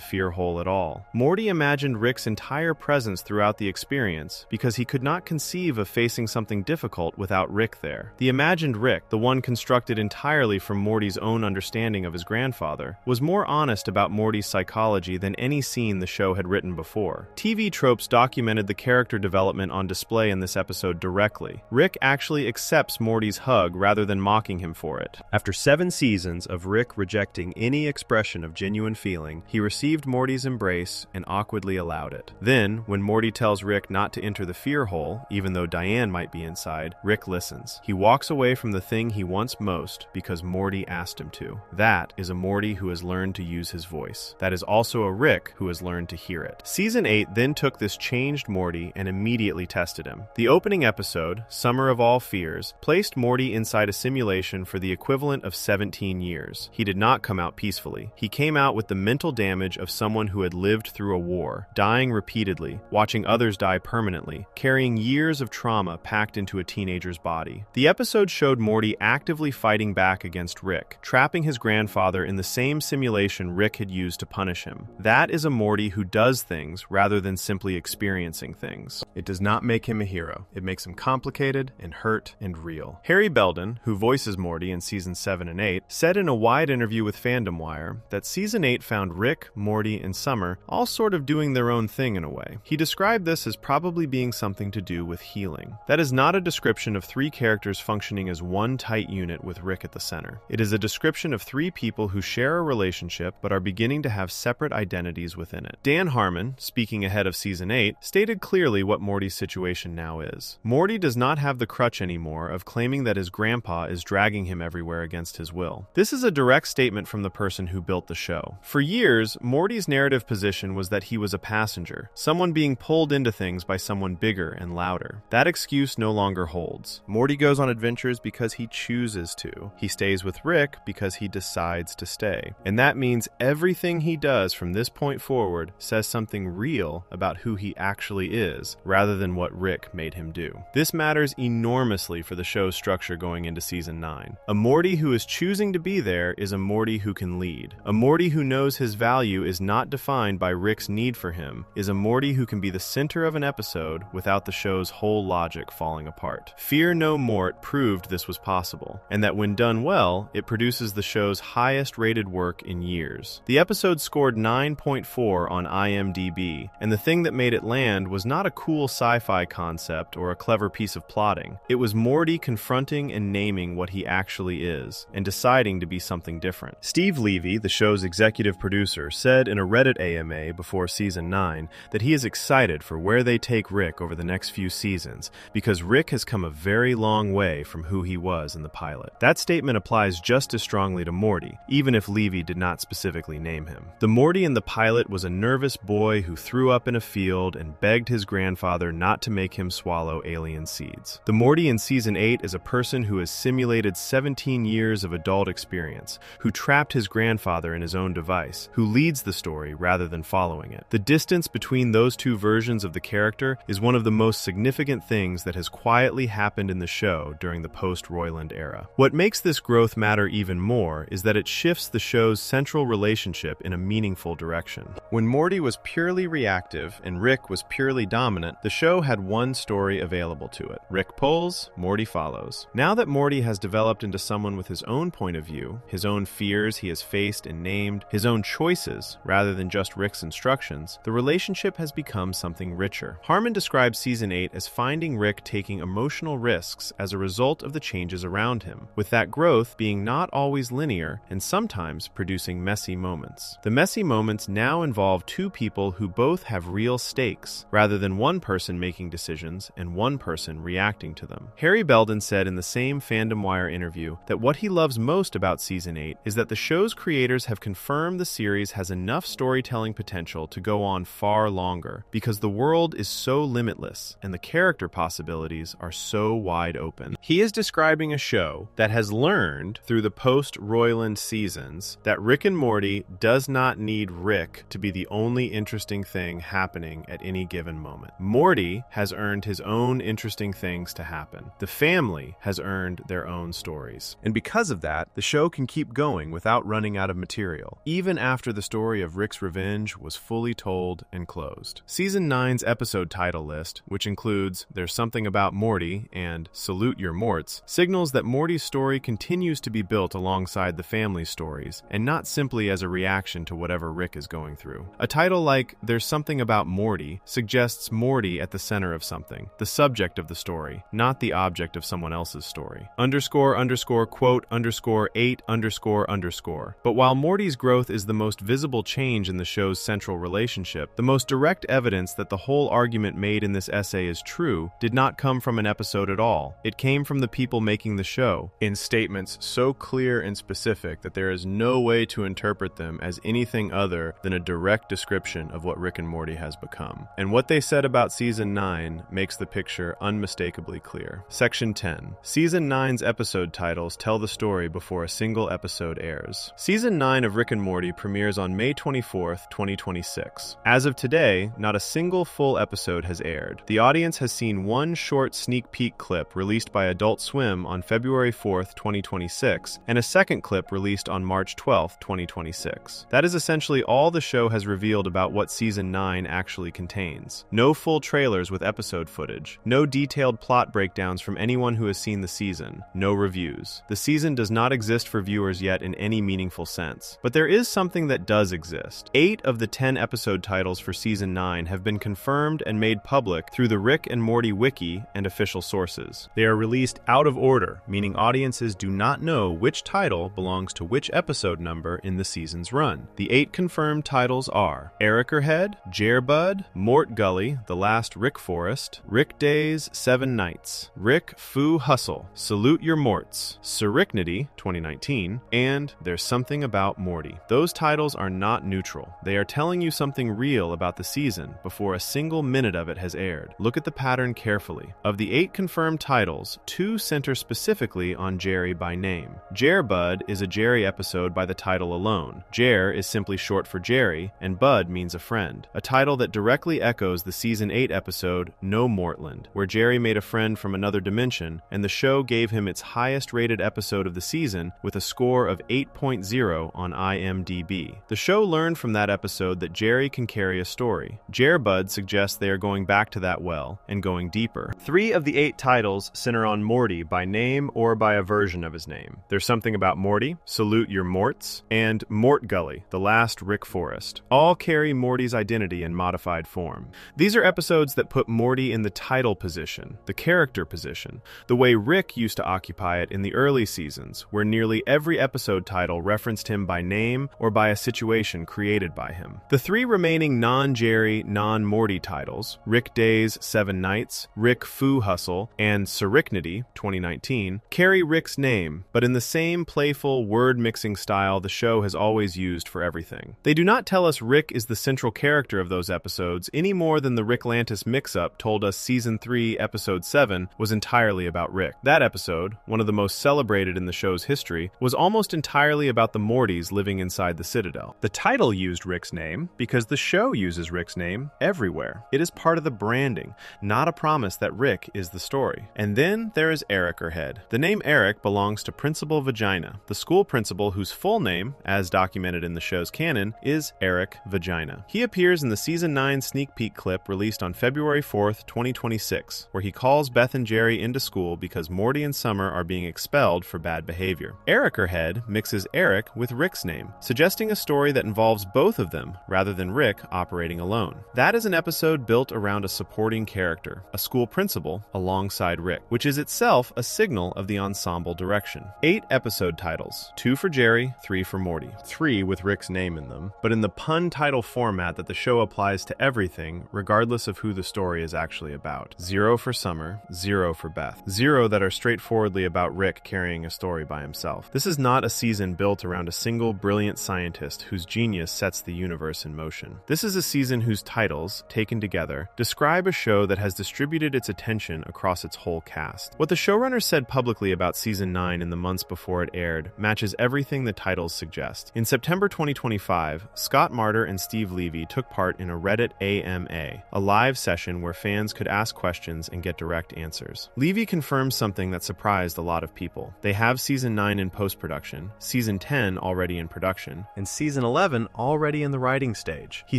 fear hole at all. Morty imagined Rick's entire presence throughout the experience because he could not conceive of facing something difficult without Rick there. The imagined Rick, the one constructed entirely from Morty's own understanding of his grandfather, was more honest about Morty's psychology than any scene the show had written before. TV tropes documented the character development on display in this episode directly. Rick actually accepts Morty's hug rather than mocking him for it. After 7 seasons of Rick rejecting any expression of genuine feeling, he received Morty's embrace and awkwardly allowed it. Then, when Morty tells Rick not to enter the fear hole, even though Diane might be inside, Rick listens. He walks away from the thing he wants most because Morty asked him to. That is a Morty who has learned learned to use his voice. That is also a Rick who has learned to hear it. Season 8 then took this changed Morty and immediately tested him. The opening episode, Summer of All Fears, placed Morty inside a simulation for the equivalent of 17 years. He did not come out peacefully. He came out with the mental damage of someone who had lived through a war, dying repeatedly, watching others die permanently, carrying years of trauma packed into a teenager's body. The episode showed Morty actively fighting back against Rick, trapping his grandfather in the same simulation Rick had used to punish him. That is a Morty who does things rather than simply experiencing things. It does not make him a hero. It makes him complicated and hurt and real. Harry Belden, who voices Morty in seasons 7 and 8, said in a wide interview with Fandom Wire that season 8 found Rick, Morty, and Summer all sort of doing their own thing in a way. He described this as probably being something to do with healing. That is not a description of three characters functioning as one tight unit with Rick at the center. It is a description of three people who share a relationship but are beginning to have separate identities within it. Dan Harmon, speaking ahead of season 8, stated clearly what Morty's situation now is. Morty does not have the crutch anymore of claiming that his grandpa is dragging him everywhere against his will. This is a direct statement from the person who built the show. For years, Morty's narrative position was that he was a passenger, someone being pulled into things by someone bigger and louder. That excuse no longer holds. Morty goes on adventures because he chooses to. He stays with Rick because he decides to stay. And that means everything he does from this point forward says something real about who he actually is, rather than what Rick made him do. This matters enormously for the show's structure going into season 9. A Morty who is choosing to be there is a Morty who can lead. A Morty who knows his value is not defined by Rick's need for him is a Morty who can be the center of an episode without the show's whole logic falling apart. Fear No Mort proved this was possible, and that when done well, it produces the show's highest rated work in years. The episode scored 9.4 on IMDb, and the thing that made it land was not a cool sci-fi concept or a clever piece of plotting. It was Morty confronting and naming what he actually is, and deciding to be something different. Steve Levy, the show's executive producer, said in a Reddit AMA before season 9 that he is excited for where they take Rick over the next few seasons, because Rick has come a very long way from who he was in the pilot. That statement applies just as strongly to Morty, even if Levy did not specifically name him. The Morty in the pilot was a nervous boy who threw up in a field and begged his grandfather not to make him swallow alien seeds. The Morty in season 8 is a person who has simulated 17 years of adult experience, who trapped his grandfather in his own device, who leads the story rather than following it. The distance between those two versions of the character is one of the most significant things that has quietly happened in the show during the post-Royland era. What makes this growth matter even more is that it shifts the show's central relationship in a meaningful direction. When Morty was purely reactive and Rick was purely dominant, the show had one story available to it. Rick pulls, Morty follows. Now that Morty has developed into someone with his own point of view, his own fears he has faced and named, his own choices, rather than just Rick's instructions, the relationship has become something richer. Harmon describes season 8 as finding Rick taking emotional risks as a result of the changes around him, with that growth being not always linear and sometimes producing messy moments. The messy moments now involve two people who both have real stakes, rather than one person making decisions and one person reacting to them. Harry Belden said in the same Fandom Wire interview that what he loves most about season 8 is that the show's creators have confirmed the series has enough storytelling potential to go on far longer, because the world is so limitless and the character possibilities are so wide open. He is describing a show that has learned through the post-Royland seasons that Rick and Morty does not need Rick to be the only interesting thing happening at any given moment. Morty has earned his own interesting things to happen. The family has earned their own stories. And because of that, the show can keep going without running out of material, even after the story of Rick's revenge was fully told and closed. Season 9's episode title list, which includes There's Something About Morty and Salute Your Morts, signals that Morty's story continues to be built alongside the family's stories, and not simply as a reaction to whatever Rick is going through. A title like There's Something About Morty suggests Morty at the center of something, the subject of the story, not the object of someone else's story. __quote _8 ___. But while Morty's growth is the most visible change in the show's central relationship, the most direct evidence that the whole argument made in this essay is true did not come from an episode at all. It came from the people making the show, in statements so clear and specific that there is no way to interpret them as anything other than a direct description of what Rick and Morty has become. And what they said about Season 9 makes the picture unmistakably clear. Section 10. Season 9's episode titles tell the story before a single episode airs. Season 9 of Rick and Morty premieres on May 24th, 2026. As of today, not a single full episode has aired. The audience has seen one short sneak peek clip released by Adult Swim on February 4th, 2026, and a second clip released on March 12th, 2026. That is essentially all the show has revealed about what Season 9 actually contains. No full trailers with episode footage, no detailed plot breakdowns from anyone who has seen the season, no reviews. The season does not exist for viewers yet in any meaningful sense. But there is something that does exist. 8 of the 10 episode titles for Season 9 have been confirmed and made public through the Rick and Morty wiki and official sources. They are released out of order, meaning audiences do not know which title belongs to which episode number in the season's run. The 8 confirmed titles are Erickerhead, Jarebud, Mort Gully, The Last Rick Forest, Rick Days, 7 Nights, Rick Foo Hustle, Salute Your Morts, Sericnity, 2019, and There's Something About Morty. Those titles are not neutral. They are telling you something real about the season before a single minute of it has aired. Look at the pattern carefully. Of the 8 confirmed titles, 2 center specifically on Jerry by name. Jarebud is a Jerry episode by the title alone. Jer is simply short for Jerry, and Bud means a friend. A title that directly echoes the Season 8 episode No Mortland, where Jerry made a friend from another dimension, and the show gave him its highest rated episode of the season with a score of 8.0 on IMDb. The show learned from that episode that Jerry can carry a story. Jarebud suggests they are going back to that well and going deeper. 3 of the 8 titles center on Morty by name or by a version of his name. There's Something About Morty, Salute Your Morts, and Mort Gully, The Last Rick Forest. All carry Morty's identity in modified form. These are episodes that put Morty in the title position, the character position, the way Rick used to occupy it in the early seasons, where nearly every episode title referenced him by name or by a situation created by him. The 3 remaining non-Jerry, non-Morty titles, Rick Days, 7 Nights, Rick Foo Hustle, and Sericnity, 2019, carry Rick's name, but in the same playful word-mixing style the show has always used for everything. They do not tell us Rick is the central character of those episodes any more than the Ricklantis mix-up told us Season 3, Episode 7 was entirely about Rick. That episode, one of the most celebrated in the show's history, was almost entirely about the Mortys living inside the Citadel. The title used Rick's name because the show uses Rick's name everywhere. It is part of the branding, not a promise that Rick is the story. And then there is Erickerhead. The name Eric belongs to Principal Vagina, the school principal whose full name, as documented in the show's canon, is Eric Vagina. He appears in the Season 9 sneak peek clip released on February 4th, 2026, where he calls Beth and Jerry into school because Morty and Summer are being expelled for bad behavior. Erickerhead mixes Eric with Rick's name, suggesting a story that involves both of them rather than Rick operating alone. That is an episode built around a supporting character, a school principal, alongside Rick, which is itself a signal of the ensemble direction. 8 episode titles, 2 for Jerry, 3 for Morty, 3 with Rick's name in them, but in the pun title format that the show applies to everything, regardless of who the story is actually about. 0 for Summer, 0 for Beth. 0 that are straightforwardly about Rick carrying a story by himself. This is not a season built around a single brilliant scientist whose genius sets the universe in motion. This is a season whose titles, taken together, describe a show that has distributed its attention across its whole cast. What the showrunner said publicly about Season 9 in the months before it aired matches everything the titles suggest. In September 2025, Scott Martyr and Steve Levy took part in a Reddit AMA, a live session where fans could ask questions and get direct answers. Levy confirmed something that surprised a lot of people. They have Season 9 in post-production, Season 10 already in production, and Season 11 already in the writing stage. He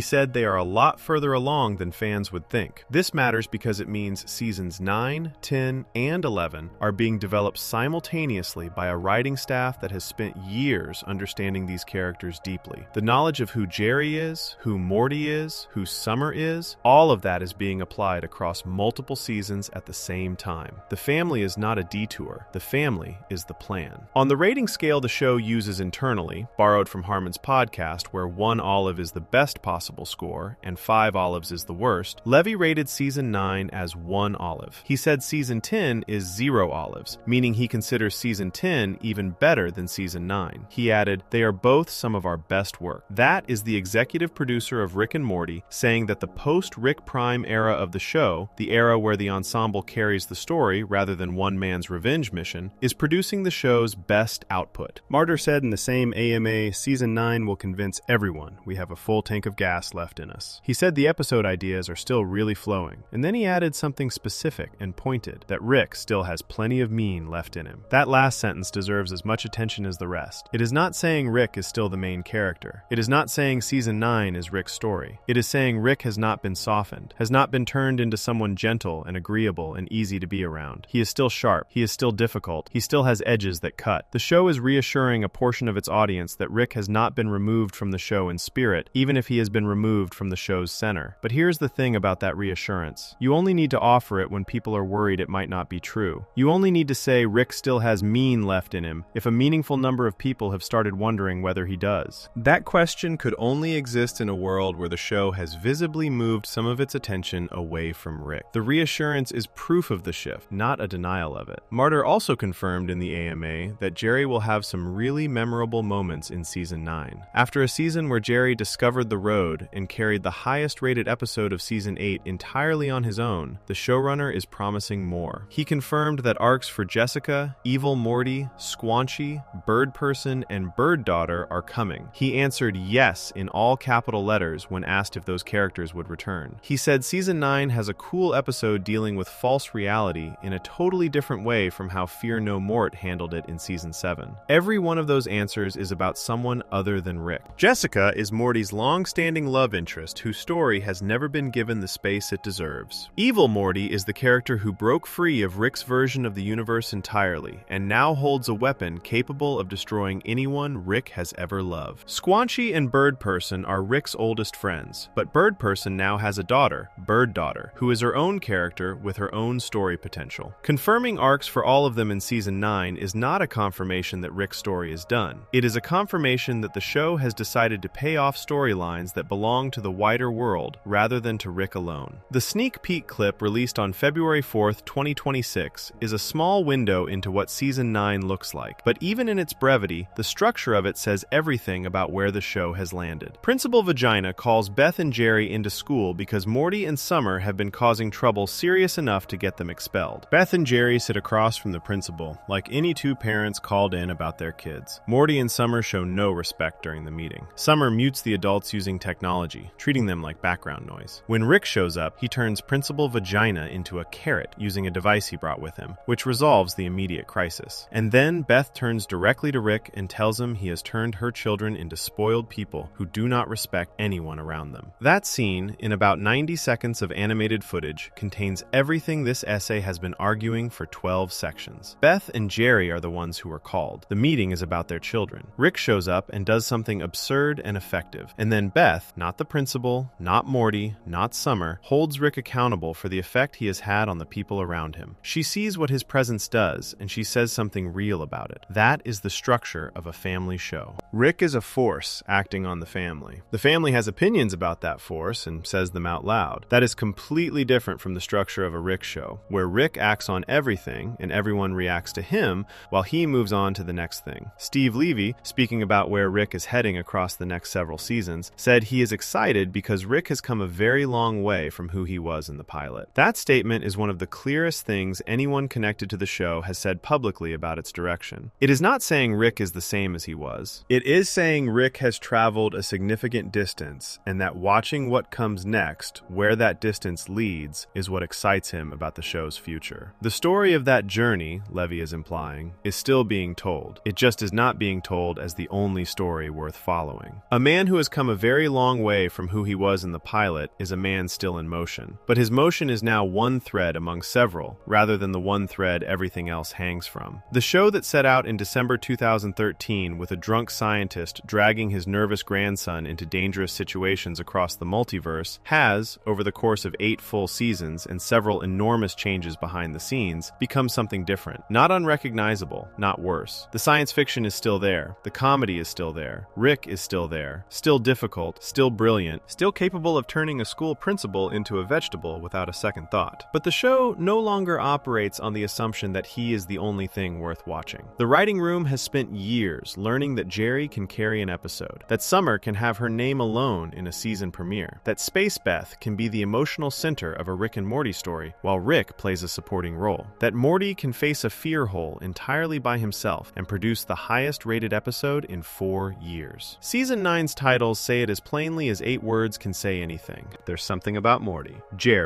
said they are a lot further along than fans would think. This matters because it means Seasons 9, 10, and 11 are being developed simultaneously by a writing staff that has spent years understanding these characters deeply. The knowledge of who Jerry is, who Morty is, who Summer is, all of that is being applied across multiple seasons at the same time. The family is not a detour. The family is the plan. On the rating scale the show uses internally, borrowed from Harmon's podcast where 1 olive is the best possible score and 5 olives is the worst, Levy rated Season 9 as 1 olive. He said Season 10 is 0 olives, meaning he considers Season 10 even better than Season 9. He added, added, "They are both some of our best work." That is the executive producer of Rick and Morty saying that the post-Rick Prime era of the show, the era where the ensemble carries the story rather than one man's revenge mission, is producing the show's best output. Martyr said in the same AMA, "Season 9 will convince everyone we have a full tank of gas left in us." He said the episode ideas are still really flowing, and then he added something specific and pointed, that Rick still has plenty of mean left in him. That last sentence deserves as much attention as the rest. It is not saying Rick is still the main character. It is not saying Season 9 is Rick's story. It is saying Rick has not been softened, has not been turned into someone gentle and agreeable and easy to be around. He is still sharp. He is still difficult. He still has edges that cut. The show is reassuring a portion of its audience that Rick has not been removed from the show in spirit, even if he has been removed from the show's center. But here's the thing about that reassurance. You only need to offer it when people are worried it might not be true. You only need to say Rick still has mean left in him if a meaningful number of people have started wondering whether he does. That question could only exist in a world where the show has visibly moved some of its attention away from Rick. The reassurance is proof of the shift, not a denial of it. Martyr also confirmed in the AMA that Jerry will have some really memorable moments in Season 9. After a season where Jerry discovered the road and carried the highest-rated episode of Season 8 entirely on his own, the showrunner is promising more. He confirmed that arcs for Jessica, Evil Morty, Squanchy, Bird Person, and Bird Daughter are coming. He answered yes in all capital letters when asked if those characters would return. He said Season 9 has a cool episode dealing with false reality in a totally different way from how Fear No Mort handled it in Season 7. Every one of those answers is about someone other than Rick. Jessica is Morty's long-standing love interest whose story has never been given the space it deserves. Evil Morty is the character who broke free of Rick's version of the universe entirely and now holds a weapon capable of destroying anyone Rick has ever loved. Squanchy and Bird Person are Rick's oldest friends, but Bird Person now has a daughter, Bird Daughter, who is her own character with her own story potential. Confirming arcs for all of them in Season 9 is not a confirmation that Rick's story is done. It is a confirmation that the show has decided to pay off storylines that belong to the wider world rather than to Rick alone. The sneak peek clip released on February 4th, 2026 is a small window into what Season 9 looks like, but even in its brevity, the structure of it says everything about where the show has landed. Principal Vagina calls Beth and Jerry into school because Morty and Summer have been causing trouble serious enough to get them expelled. Beth and Jerry sit across from the principal, like any two parents called in about their kids. Morty and Summer show no respect during the meeting. Summer mutes the adults using technology, treating them like background noise. When Rick shows up, he turns Principal Vagina into a carrot using a device he brought with him, which resolves the immediate crisis. And then Beth turns directly to Rick and tells him he has turned her children into spoiled people who do not respect anyone around them. That scene, in about 90 seconds of animated footage, contains everything this essay has been arguing for 12 sections. Beth and Jerry are the ones who are called. The meeting is about their children. Rick shows up and does something absurd and effective. And then Beth, not the principal, not Morty, not Summer, holds Rick accountable for the effect he has had on the people around him. She sees what his presence does, and she says something real about it. That is the structure of a family show. Rick is a force acting on the family. The family has opinions about that force and says them out loud. That is completely different from the structure of a Rick show, where Rick acts on everything and everyone reacts to him while he moves on to the next thing. Steve Levy, speaking about where Rick is heading across the next several seasons, said he is excited because Rick has come a very long way from who he was in the pilot. That statement is one of the clearest things anyone connected to the show has said publicly about its direction. It is not saying Rick is the same as he was. It is saying Rick has traveled a significant distance, and that watching what comes next, where that distance leads, is what excites him about the show's future. The story of that journey, Levy is implying, is still being told. It just is not being told as the only story worth following. A man who has come a very long way from who he was in the pilot is a man still in motion, but his motion is now one thread among several, rather than the one thread everything else hangs from. The show that set out in December 2013 with a drunk scientist dragging his nervous grandson into dangerous situations across the multiverse has, over the course of 8 full seasons and several enormous changes behind the scenes, become something different. Not unrecognizable, not worse. The science fiction is still there. The comedy is still there. Rick is still there. Still difficult, still brilliant, still capable of turning a school principal into a vegetable without a second thought. But the show no longer operates on the assumption that he is the only thing worth watching. The writing room has spent years learning learning that Jerry can carry an episode, that Summer can have her name alone in a season premiere, that Space Beth can be the emotional center of a Rick and Morty story while Rick plays a supporting role, that Morty can face a fear hole entirely by himself and produce the highest rated episode in 4 years. Season 9's titles say it as plainly as 8 words can say anything. There's something about Morty.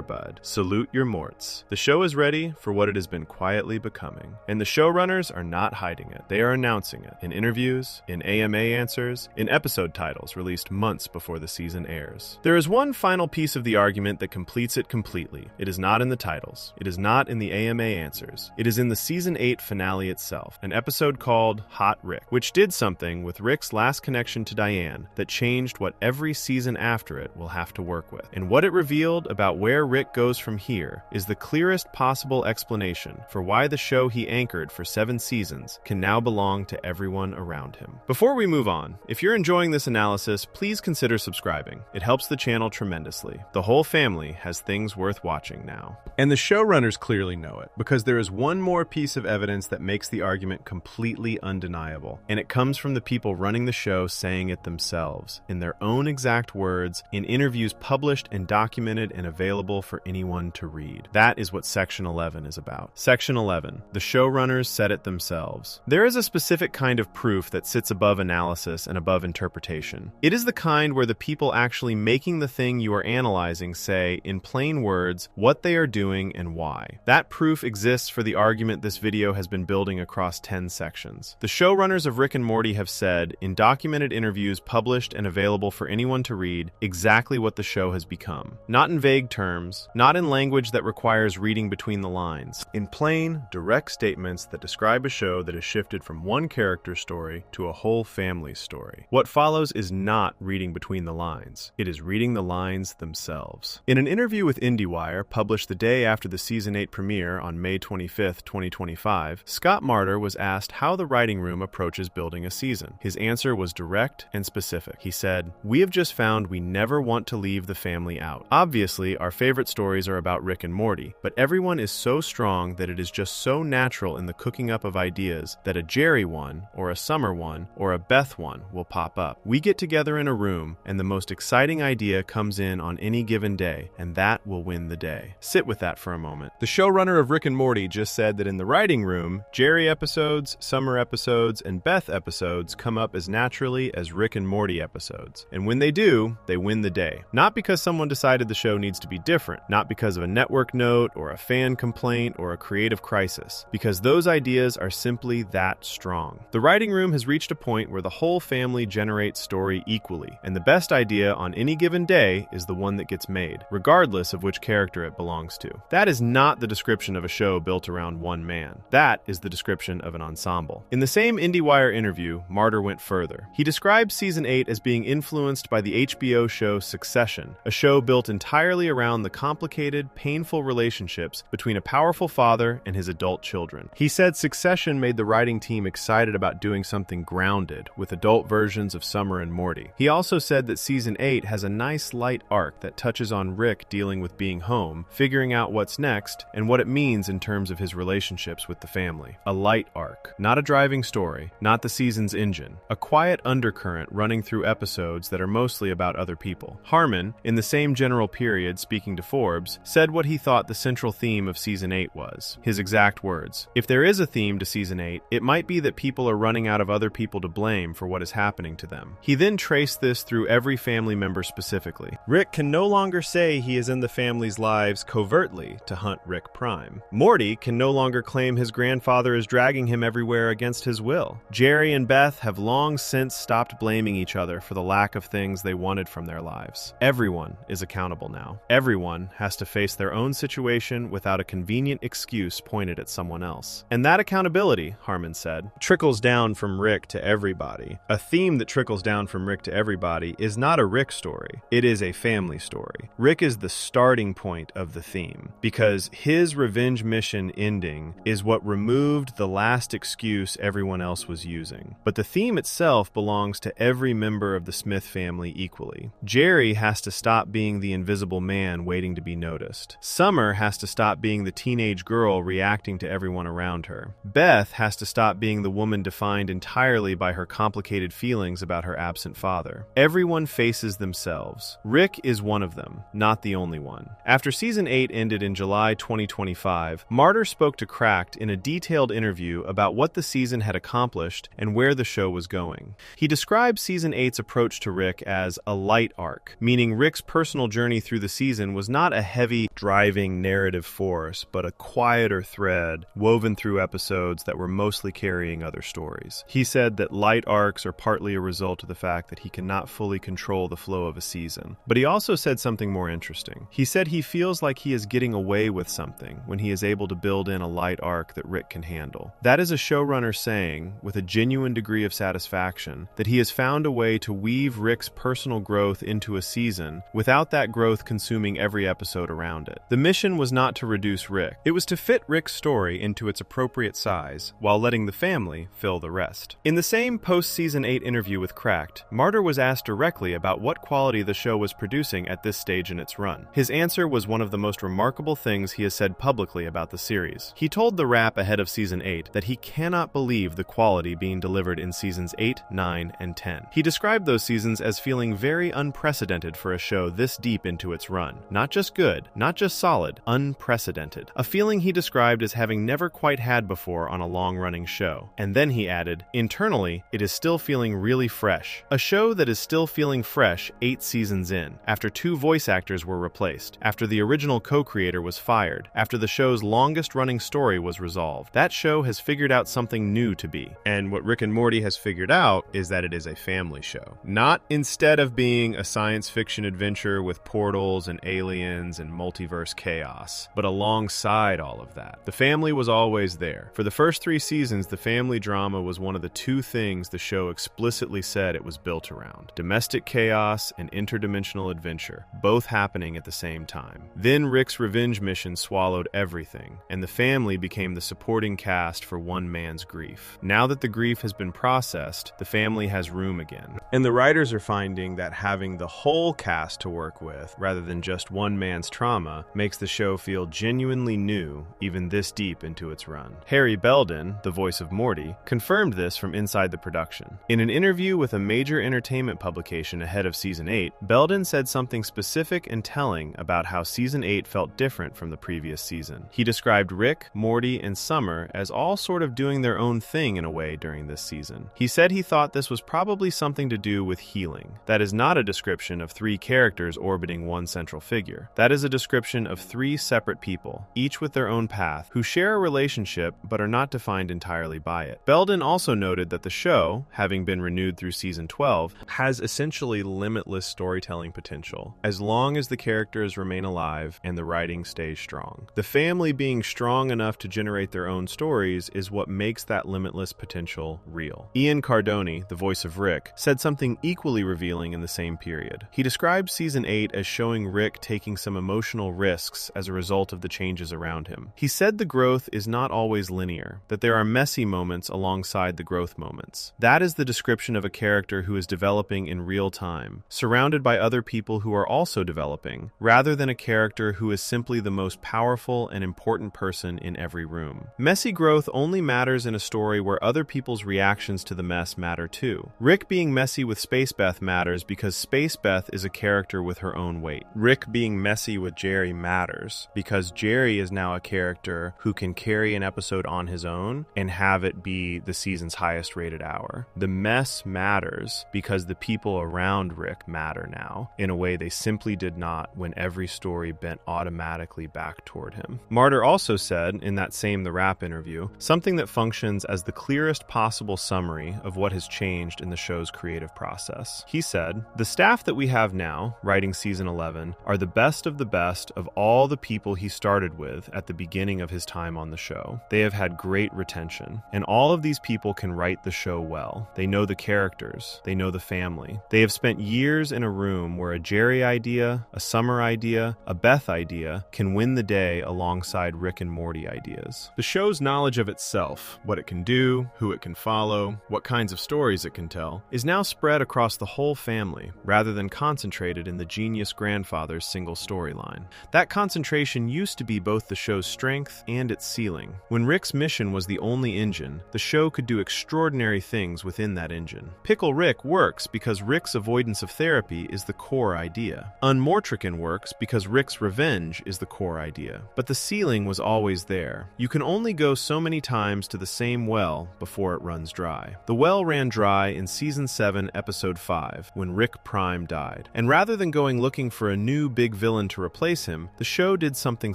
Bud, salute your morts. The show is ready for what it has been quietly becoming, and the showrunners are not hiding it. They are announcing it in interviews, in AMA answers, in episode titles released months before the season airs. There is one final piece of the argument that completes it completely. It is not in the titles. It is not in the AMA answers. It is in the season 8 finale itself, an episode called Hot Rick, which did something with Rick's last connection to Diane that changed what every season after it will have to work with. And what it revealed about where Rick goes from here is the clearest possible explanation for why the show he anchored for 7 seasons can now belong to everyone around him. Before we move on, if you're enjoying this analysis, please consider subscribing. It helps the channel tremendously. The whole family has things worth watching now. And the showrunners clearly know it, because there is one more piece of evidence that makes the argument completely undeniable, and it comes from the people running the show saying it themselves, in their own exact words, in interviews published and documented and available for anyone to read. That is what Section 11 is about. Section 11. The showrunners said it themselves. There is a specific kind of proof that sits above analysis and above interpretation. It is the kind where the people actually making the thing you are analyzing say, in plain words, what they are doing and why. That proof exists for the argument this video has been building across 10 sections. The showrunners of Rick and Morty have said, in documented interviews published and available for anyone to read, exactly what the show has become. Not in vague terms, not in language that requires reading between the lines. In plain, direct statements that describe a show that has shifted from one character's story to a whole family's story. What follows is not reading between the lines. It is reading the lines themselves. In an interview with IndieWire, published the day after the Season 8 premiere on May 25th, 2025, Scott Martyr was asked how the writing room approaches building a season. His answer was direct and specific. He said, "We have just found we never want to leave the family out. Obviously, our favorite stories are about Rick and Morty, but everyone is so strong that it is just so natural in the cooking up of ideas that a Jerry one, or a Summer one, or a Beth one will pop up. We get together in a room, and the most exciting idea comes in on any given day, and that will win the day." Sit with that for a moment. The showrunner of Rick and Morty just said that in the writing room, Jerry episodes, Summer episodes, and Beth episodes come up as naturally as Rick and Morty episodes. And when they do, they win the day. Not because someone decided the show needs to be different, not because of a network note or a fan complaint or a creative crisis, because those ideas are simply that strong. The writing room has reached a point where the whole family generates story equally, and the best idea on any given day is the one that gets made, regardless of which character it belongs to. That is not the description of a show built around one man. That is the description of an ensemble. In the same IndieWire interview, Martyr went further. He described Season 8 as being influenced by the HBO show Succession, a show built entirely around the complicated, painful relationships between a powerful father and his adult children. He said Succession made the writing team excited about doing something grounded, with adult versions of Summer and Morty. He also said that Season 8 has a nice light arc that touches on Rick dealing with being home, figuring out what's next, and what it means in terms of his relationships with the family. A light arc, not a driving story, not the season's engine. A quiet undercurrent running through episodes that are mostly about other people. Harmon, in the same general period, speaking to Forbes, said what he thought the central theme of Season 8 was. His exact words: "If there is a theme to Season 8, it might be that people are running out of other people to blame for what is happening to them." He then traced this through every family member specifically. Rick can no longer say he is in the family's lives covertly to hunt Rick Prime. Morty can no longer claim his grandfather is dragging him everywhere against his will. Jerry and Beth have long since stopped blaming each other for the lack of things they wanted from their lives. Everyone is accountable now. Everyone has to face their own situation without a convenient excuse pointed at someone else. And that accountability, Harmon said, trickles down from Rick to everybody. A theme that trickles down from Rick to everybody is not a Rick story. It is a family story. Rick is the starting point of the theme, because his revenge mission ending is what removed the last excuse everyone else was using. But the theme itself belongs to every member of the Smith family equally. Jerry has to stop being the invisible man waiting to be noticed. Summer has to stop being the teenage girl reacting to everyone around her. Beth has to stop being the woman defined entirely entirely by her complicated feelings about her absent father. Everyone faces themselves. Rick is one of them, not the only one. After Season 8 ended in July 2025, Martyr spoke to Cracked in a detailed interview about what the season had accomplished and where the show was going. He described Season 8's approach to Rick as a light arc, meaning Rick's personal journey through the season was not a heavy, driving narrative force, but a quieter thread woven through episodes that were mostly carrying other stories. He said that light arcs are partly a result of the fact that he cannot fully control the flow of a season. But he also said something more interesting. He said he feels like he is getting away with something when he is able to build in a light arc that Rick can handle. That is a showrunner saying, with a genuine degree of satisfaction, that he has found a way to weave Rick's personal growth into a season without that growth consuming every episode around it. The mission was not to reduce Rick. It was to fit Rick's story into its appropriate size, while letting the family fill the rest. In the same post-Season 8 interview with Cracked, Martyr was asked directly about what quality the show was producing at this stage in its run. His answer was one of the most remarkable things he has said publicly about the series. He told The Wrap ahead of Season 8 that he cannot believe the quality being delivered in Seasons 8, 9, and 10. He described those seasons as feeling very unprecedented for a show this deep into its run. Not just good, not just solid, unprecedented. A feeling he described as having never quite had before on a long-running show. And then he added, internally, it is still feeling really fresh. A show that is still feeling fresh 8 seasons in, after 2 voice actors were replaced, after the original co-creator was fired, after the show's longest-running story was resolved. That show has figured out something new to be. And what Rick and Morty has figured out is that it is a family show. Not instead of being a science fiction adventure with portals and aliens and multiverse chaos, but alongside all of that. The family was always there. For the first 3 seasons, the family drama was one of the 2 things the show explicitly said it was built around. Domestic chaos and interdimensional adventure, both happening at the same time. Then Rick's revenge mission swallowed everything, and the family became the supporting cast for one man's grief. Now that the grief has been processed, the family has room again. And the writers are finding that having the whole cast to work with, rather than just one man's trauma, makes the show feel genuinely new, even this deep into its run. Harry Belden, the voice of Morty, confirmed this from inside the production. In an interview with a major entertainment publication ahead of Season 8, Belden said something specific and telling about how Season 8 felt different from the previous season. He described Rick, Morty, and Summer as all sort of doing their own thing in a way during this season. He said he thought this was probably something to do with healing. That is not a description of 3 characters orbiting one central figure. That is a description of 3 separate people, each with their own path, who share a relationship but are not defined entirely by it. Belden also noted that the show, having been renewed through Season 12, has essentially limitless storytelling potential, as long as the characters remain alive and the writing stays strong. The family being strong enough to generate their own stories is what makes that limitless potential real. Ian Cardone, the voice of Rick, said something equally revealing in the same period. He described Season 8 as showing Rick taking some emotional risks as a result of the changes around him. He said the growth is not always linear, that there are messy moments alongside the growth moments. That is the description of a character who is developing in real time, surrounded by other people who are also developing, rather than a character who is simply the most powerful and important person in every room. Messy growth only matters in a story where other people's reactions to the mess matter too. Rick being messy with Space Beth matters because Space Beth is a character with her own weight. Rick being messy with Jerry matters because Jerry is now a character who can carry an episode on his own and have it be the season's highest rated hour. The mess matters because the people around Rick matter now in a way they simply did not when every story bent automatically back toward him. Martyr also said in that same The Wrap interview something that functions as the clearest possible summary of what has changed in the show's creative process. He said, "The staff that we have now, writing Season 11, are the best of all the people he started with at the beginning of his time on the show. They have had great retention, and all of these people can write the show well. They know the characters, they know the family. They have spent years in a room where a Jerry idea, a Summer idea, a Beth idea can win the day alongside Rick and Morty ideas." The show's knowledge of itself, what it can do, who it can follow, what kinds of stories it can tell, is now spread across the whole family, rather than concentrated in the genius grandfather's single storyline. That concentration used to be both the show's strength and its ceiling. When Rick's mission was the only engine, the show could do extraordinary things within that engine. Pickle Rick works because Rick's avoidance of therapy is the core idea. Unmortrican works because Rick's revenge is the core idea. But the ceiling was always there. You can only go so many times to the same well before it runs dry. The well ran dry in Season 7, Episode 5, when Rick Prime died. And rather than going looking for a new big villain to replace him, the show did something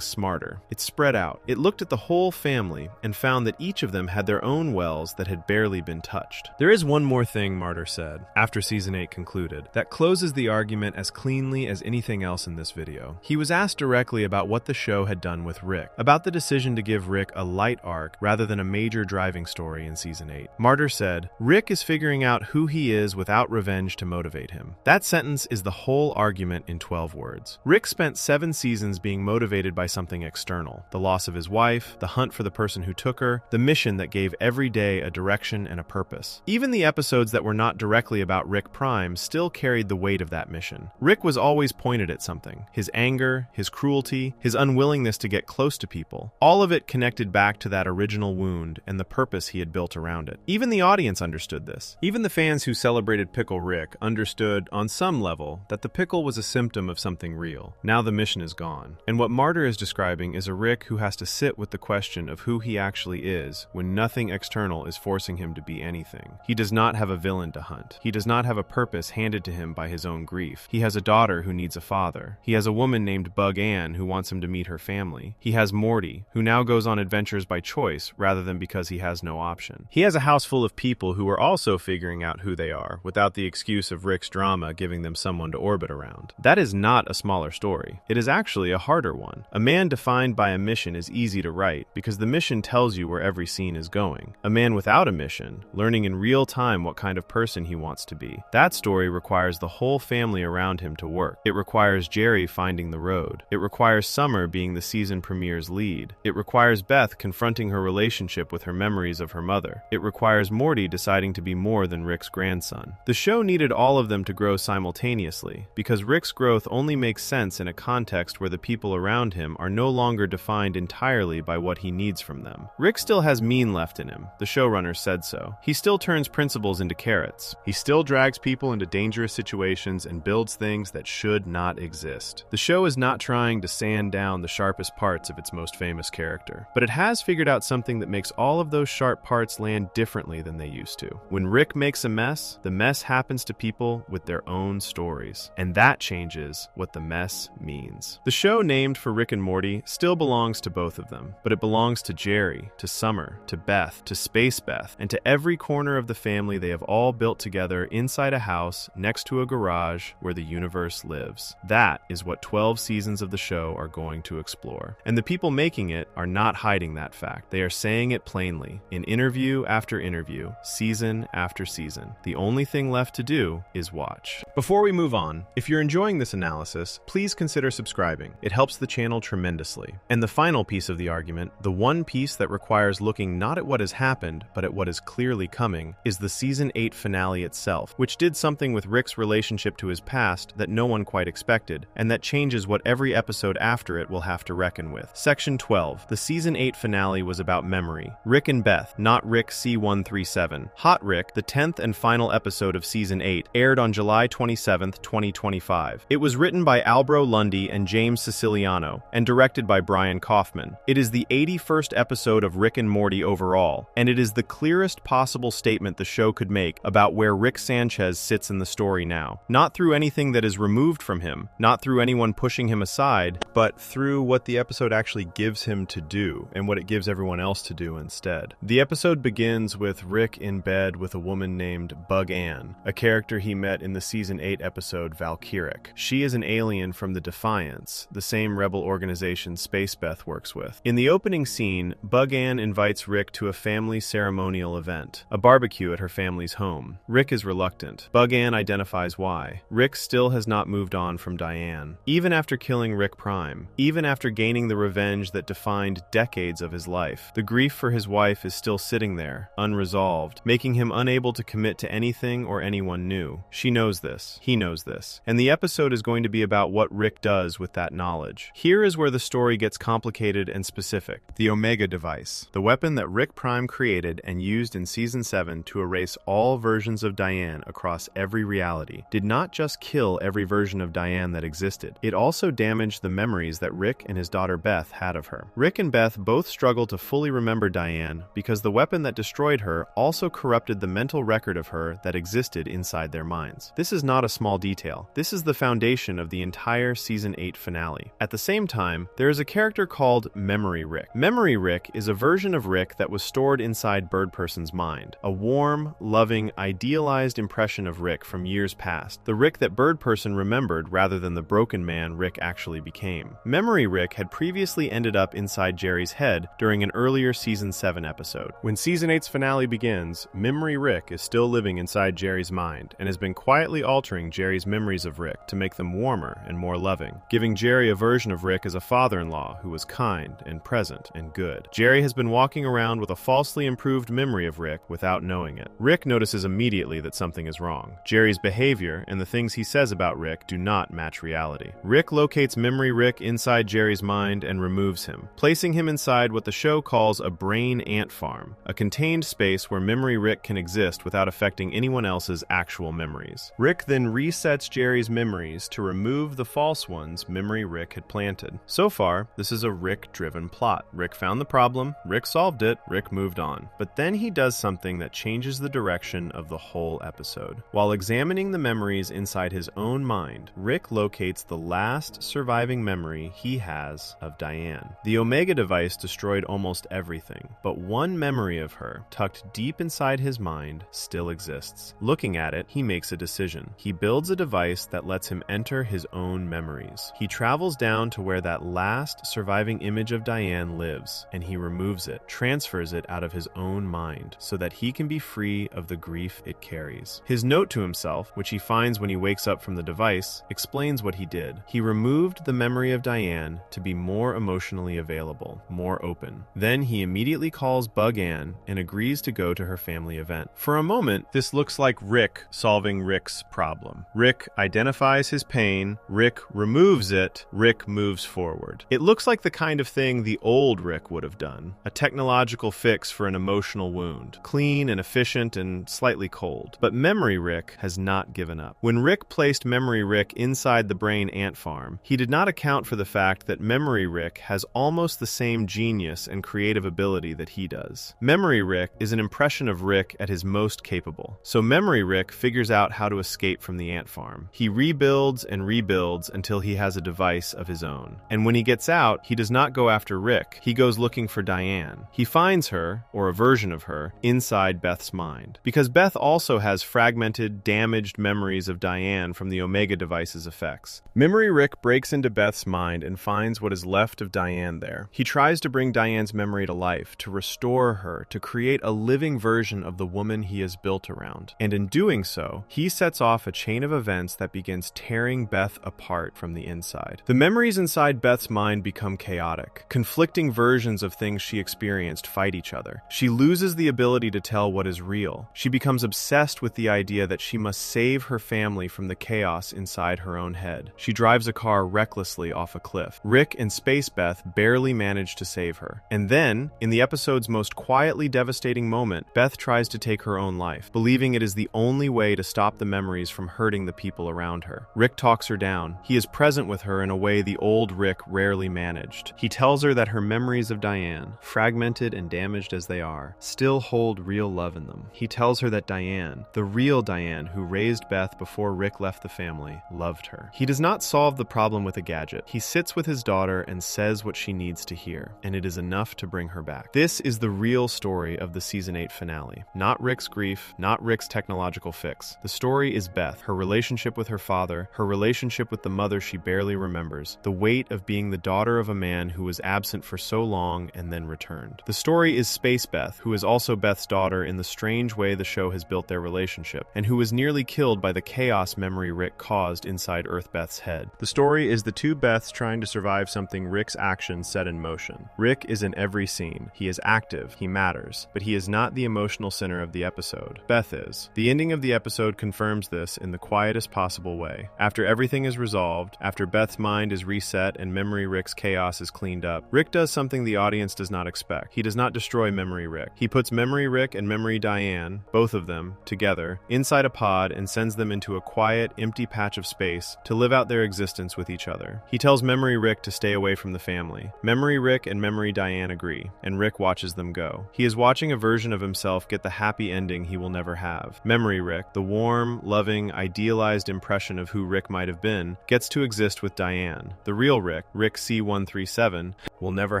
smarter. It spread out. It looked at the whole family and found that each of them had their own wells that had barely been touched. There is one more thing, Martyr said, after Season 8 concluded, that closes the argument as cleanly as anything else in this video. He was asked directly about what the show had done with Rick, about the decision to give Rick a light arc rather than a major driving story in Season 8. Martyr said, "Rick is figuring out who he is without revenge to motivate him." That sentence is the whole argument in 12 words. Rick spent 7 seasons being motivated by something external: the loss of his wife, the hunt for the person who took her, the mission that gave every day a direction and a purpose. Even the episodes that were not directly about Rick Prime still carried the weight of that mission. Rick was always pointed at something: his anger, his cruelty, his unwillingness to get close to people. All of it connected back to that original wound and the purpose he had built around it. Even the audience understood this. Even the fans who celebrated Pickle Rick understood, on some level, that the pickle was a symptom of something real. Now the mission is gone. And what Martyr is describing is a Rick who has to sit with the question of who he actually is when nothing external is forcing him to be anything. He does not have a villain to hunt. He does not have a purpose handed to him by his own grief. He has a daughter who needs a father. He has a woman named Bug Ann who wants him to meet her family. He has Morty, who now goes on adventures by choice rather than because he has no option. He has a house full of people who are also figuring out who they are without the excuse of Rick's drama giving them someone to orbit around. That is not a smaller story. It is actually a harder one. A man defined by a mission is easy to write because the mission tells you where every scene is going. A man without a mission, learning in real time what kind of person he wants to be. That story requires the whole family around him to work. It requires Jerry finding the road. It requires Summer being the season premiere's lead. It requires Beth confronting her relationship with her memories of her mother. It requires Morty deciding to be more than Rick's grandson. The show needed all of them to grow simultaneously, because Rick's growth only makes sense in a context where the people around him are no longer defined entirely by what he needs from them. Rick still has mean left in him. The showrunner said so. He still turns principles into carrots. He still drags people into dangerous situations and builds things that should not exist. The show is not trying to sand down the sharpest parts of its most famous character, but it has figured out something that makes all of those sharp parts land differently than they used to. When Rick makes a mess, the mess happens to people with their own stories, and that changes what the mess means. The show named for Rick and Morty still belongs to both of them, but it belongs to Jerry, to Summer, to Beth, to Space Beth, and to every corner of the family they have all built together inside a house next to a garage where the universe lives. That is what 12 seasons of the show are going to explore. And the people making it are not hiding that fact. They are saying it plainly, in interview after interview, season after season. The only thing left to do is watch. Before we move on, if you're enjoying this analysis, please consider subscribing. It helps the channel tremendously. And the final piece of the argument, the one piece that requires looking not at what has happened, but at what is clearly coming, is the Season 8 finale itself, which did something with Rick's relationship to his past that no one quite expected, and that changes what every episode after it will have to reckon with. Section 12. The Season 8 finale was about memory. Rick and Beth, not Rick C137. Hot Rick, the 10th and final episode of Season 8, aired on July 27, 2025. It was written by Albro Lundy and James Siciliano, and directed by Brian Kaufman. It is the 81st episode of Rick and Morty overall, and it is the clearest possible statement the show could make about where Rick Sanchez sits in the story now. Not through anything that is removed from him, not through anyone pushing him aside, but through what the episode actually gives him to do, and what it gives everyone else to do instead. The episode begins with Rick in bed with a woman named Bug Ann, a character he met in the Season 8 episode Valkyric. She is an alien from the Defiance, the same rebel organization Space Beth works with. In the opening scene, Bug Ann invites Rick to a family ceremonial event, a barbecue at her family's home. Rick is reluctant. Bug Ann identifies why. Rick still has not moved on from Diane. Even after killing Rick Prime, even after gaining the revenge that defined decades of his life, the grief for his wife is still sitting there, unresolved, making him unable to commit to anything or anyone new. She knows this. He knows this. And the episode is going to be about what Rick does with that knowledge. Here is where the story gets complicated and specific. The Omega device, the weapon that Rick Prime created and used in Season 7 to erase all versions of Diane across every reality, did not just kill every version of Diane that existed, it also damaged the memories that Rick and his daughter Beth had of her. Rick and Beth both struggle to fully remember Diane because the weapon that destroyed her also corrupted the mental record of her that existed inside their minds. This is not a small detail. This is the foundation of the entire Season 8 finale. At the same time, there is a character called Memory Rick. Memory Rick is a version of Rick that was stored inside Bird Person's mind. A warm, loving, idealized impression of Rick from years past. The Rick that Bird Person remembered rather than the broken man Rick actually became. Memory Rick had previously ended up inside Jerry's head during an earlier Season 7 episode. When Season 8's finale begins, Memory Rick is still living inside Jerry's mind and has been quietly altering Jerry's memories of Rick to make them warmer and more loving, giving Jerry a version of Rick as a father-in-law who was kind and present and good. Jerry has been walking around with a falsely improved memory of Rick without knowing it. Rick notices immediately that something is wrong. Jerry's behavior and the things he says about Rick do not match reality. Rick locates Memory Rick inside Jerry's mind and removes him, placing him inside what the show calls a brain ant farm, a contained space where Memory Rick can exist without affecting anyone else's actual memories. Rick then resets Jerry's memories to remove the false ones Memory Rick had planted. So far, this is a Rick-driven plot. Rick found the problem, Rick solved it, Rick moved on. But then he does something that changes the direction of the whole episode. While examining the memories inside his own mind, Rick locates the last surviving memory he has of Diane. The Omega device destroyed almost everything, but one memory of her, tucked deep inside his mind, still exists. Looking at it, he makes a decision. He builds a device that lets him enter his own memories. He travels down to where that last surviving image of Diane lives, and he removes it, transfers it out of his own mind, so that he can be free of the grief it carries. His note to himself, which he finds when he wakes up from the device, explains what he did. He removed the memory of Diane to be more emotionally available, more open. Then he immediately calls Bug Ann and agrees to go to her family event. For a moment, this looks like Rick solving Rick's problem. Rick identifies his pain, Rick removes it, Rick moves forward. It looks like the kind of thing the old Rick would have done, a technological fix for an emotional wound, clean and efficient and slightly cold. But Memory Rick has not given up. When Rick placed Memory Rick inside the brain ant farm, he did not account for the fact that Memory Rick has almost the same genius and creative ability that he does. Memory Rick is an impression of Rick at his most capable. So Memory Rick figures out how to escape from the ant farm. He rebuilds and rebuilds until he has a device of his own. And when he gets out, he does not go after Rick. He goes looking for Diane. He finds her, or a version of her, inside Beth's mind. Because Beth also has fragmented, damaged memories of Diane from the Omega device's effects. Memory Rick breaks into Beth's mind and finds what is left of Diane there. He tries to bring Diane's memory to life, to restore her, to create a living version of the woman he has built around. And in doing so, he sets off a chain of events that begins tearing Beth apart from the inside. The memories inside Beth's mind become chaotic. Conflicting versions of things she experienced fight each other. She loses the ability to tell what is real. She becomes obsessed with the idea that she must save her family from the chaos inside her own head. She drives a car recklessly off a cliff. Rick and Space Beth barely manage to save her. And then, in the episode's most quietly devastating moment, Beth tries to take her own life, believing it is the only way to stop the memories from hurting the people around her. Rick talks her down. He is present with her in a way the old Rick rarely managed. He tells her that her memories of Diane, fragmented and damaged as they are, still hold real love in them. He tells her that Diane, the real Diane who raised Beth before Rick left the family, loved her. He does not solve the problem with a gadget. He sits with his daughter and says what she needs to hear, and it is enough to bring her back. This is the real story of the Season 8 finale. Not Rick's grief, not Rick's technological fix. The story is Beth, her relationship with her father, her relationship with the mother she barely remembers, the weight of being the daughter of a man who was absent for so long and then returned. The story is Space Beth, who is also Beth's daughter in the strange way the show has built their relationship, and who was nearly killed by the chaos Memory Rick caused inside Earth Beth's head. The story is the two Beths trying to survive something Rick's actions set in motion. Rick is in every scene. He is active, he matters, but he is not the emotional center of the episode. Beth is. The ending of the episode confirms this in the quietest possible way. After everything is resolved, after Beth's mind is reset and Memory Rick's chaos is cleaned up, Rick does something the audience does not expect. He does not destroy Memory Rick. He puts puts Memory Rick and Memory Diane, both of them, together, inside a pod and sends them into a quiet, empty patch of space to live out their existence with each other. He tells Memory Rick to stay away from the family. Memory Rick and Memory Diane agree, and Rick watches them go. He is watching a version of himself get the happy ending he will never have. Memory Rick, the warm, loving, idealized impression of who Rick might have been, gets to exist with Diane. The real Rick, Rick C137, will never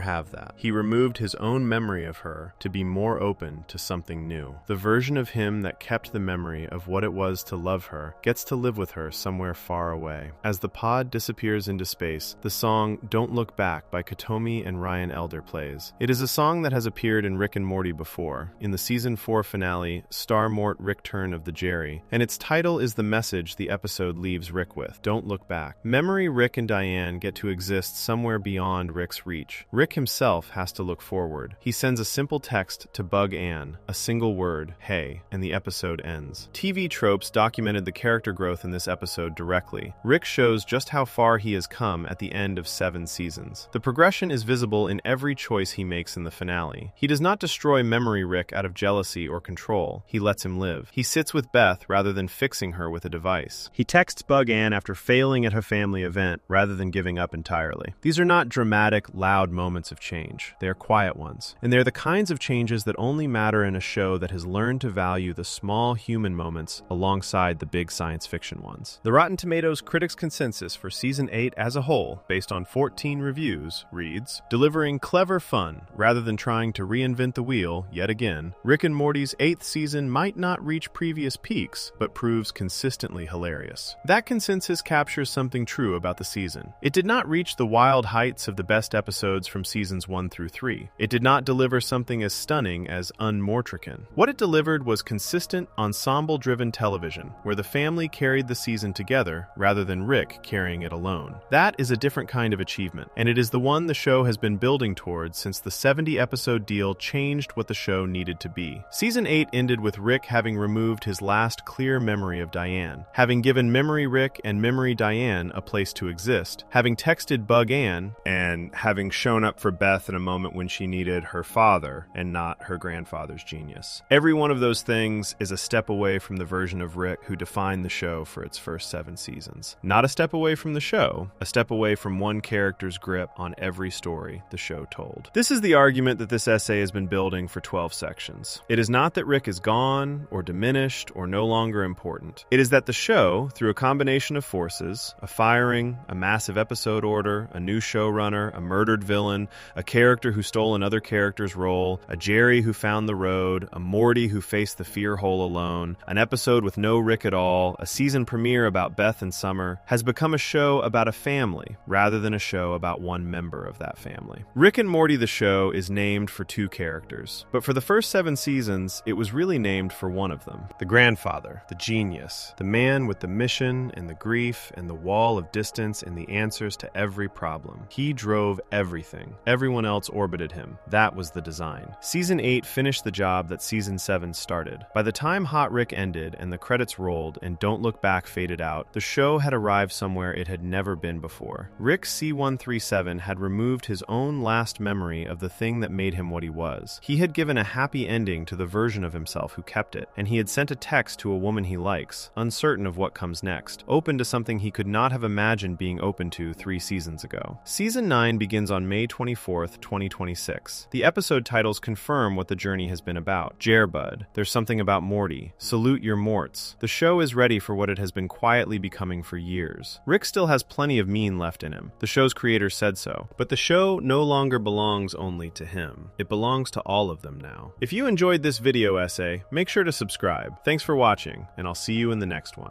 have that. He removed his own memory of her to be more open to something new. The version of him that kept the memory of what it was to love her gets to live with her somewhere far away. As the pod disappears into space, the song Don't Look Back by Katomi and Ryan Elder plays. It is a song that has appeared in Rick and Morty before, in the season 4 finale, Star Mort Rick Turn of the Jerry, and its title is the message the episode leaves Rick with, Don't Look Back. Memory Rick and Diane get to exist somewhere beyond Rick's reach. Rick himself has to look forward. He sends a simple text to Bug Ann, a single word, hey, and the episode ends. TV Tropes documented the character growth in this episode directly. Rick shows just how far he has come at the end of 7 seasons. The progression is visible in every choice he makes in the finale. He does not destroy Memory Rick out of jealousy or control. He lets him live. He sits with Beth rather than fixing her with a device. He texts Bug Ann after failing at a family event rather than giving up entirely. These are not dramatic, loud moments of change. They are quiet ones. And they're the kinds of changes that only matter in a show that has learned to value the small human moments alongside the big science fiction ones. The Rotten Tomatoes critics' consensus for Season 8 as a whole, based on 14 reviews, reads, delivering clever fun rather than trying to reinvent the wheel yet again, Rick and Morty's 8th season might not reach previous peaks, but proves consistently hilarious. That consensus captures something true about the season. It did not reach the wild heights of the best episodes from seasons 1 through 3. It did not deliver something as stunning as Unmortrican. What it delivered was consistent, ensemble-driven television, where the family carried the season together rather than Rick carrying it alone. That is a different kind of achievement, and it is the one the show has been building towards since the 70-episode deal changed what the show needed to be. Season 8 ended with Rick having removed his last clear memory of Diane, having given Memory Rick and Memory Diane a place to exist, having texted Bug Ann, and having shown up for Beth in a moment when she needed her father and not her grandfather's genius. Every one of those things is a step away from the version of Rick who defined the show for its first 7 seasons. Not a step away from the show, a step away from one character's grip on every story the show told. This is the argument that this essay has been building for 12 sections. It is not that Rick is gone, or diminished, or no longer important. It is that the show, through a combination of forces, a firing, a massive episode order, a new showrunner, a murdered villain, a character who stole another character's role, a Jerry who found the road, a Morty who faced the fear hole alone, an episode with no Rick at all, a season premiere about Beth and Summer, has become a show about a family, rather than a show about one member of that family. Rick and Morty the show is named for 2 characters, but for the first 7 seasons, it was really named for one of them. The grandfather, the genius, the man with the mission and the grief and the wall of distance and the answers to every problem. He drove everything. Everyone else orbited him. That was the design. Season 8 finished the job that Season 7 started. By the time Hot Rick ended and the credits rolled and Don't Look Back faded out, the show had arrived somewhere it had never been before. Rick C137 had removed his own last memory of the thing that made him what he was. He had given a happy ending to the version of himself who kept it, and he had sent a text to a woman he likes, uncertain of what comes next, open to something he could not have imagined being open to 3 seasons ago. Season 9 begins on May 24th, 2026. The episode titles confirm what the journey has been about. Jarebud, There's Something About Morty, Salute Your Morts. The show is ready for what it has been quietly becoming for years. Rick still has plenty of mean left in him. The show's creator said so. But the show no longer belongs only to him. It belongs to all of them now. If you enjoyed this video essay, make sure to subscribe. Thanks for watching, and I'll see you in the next one.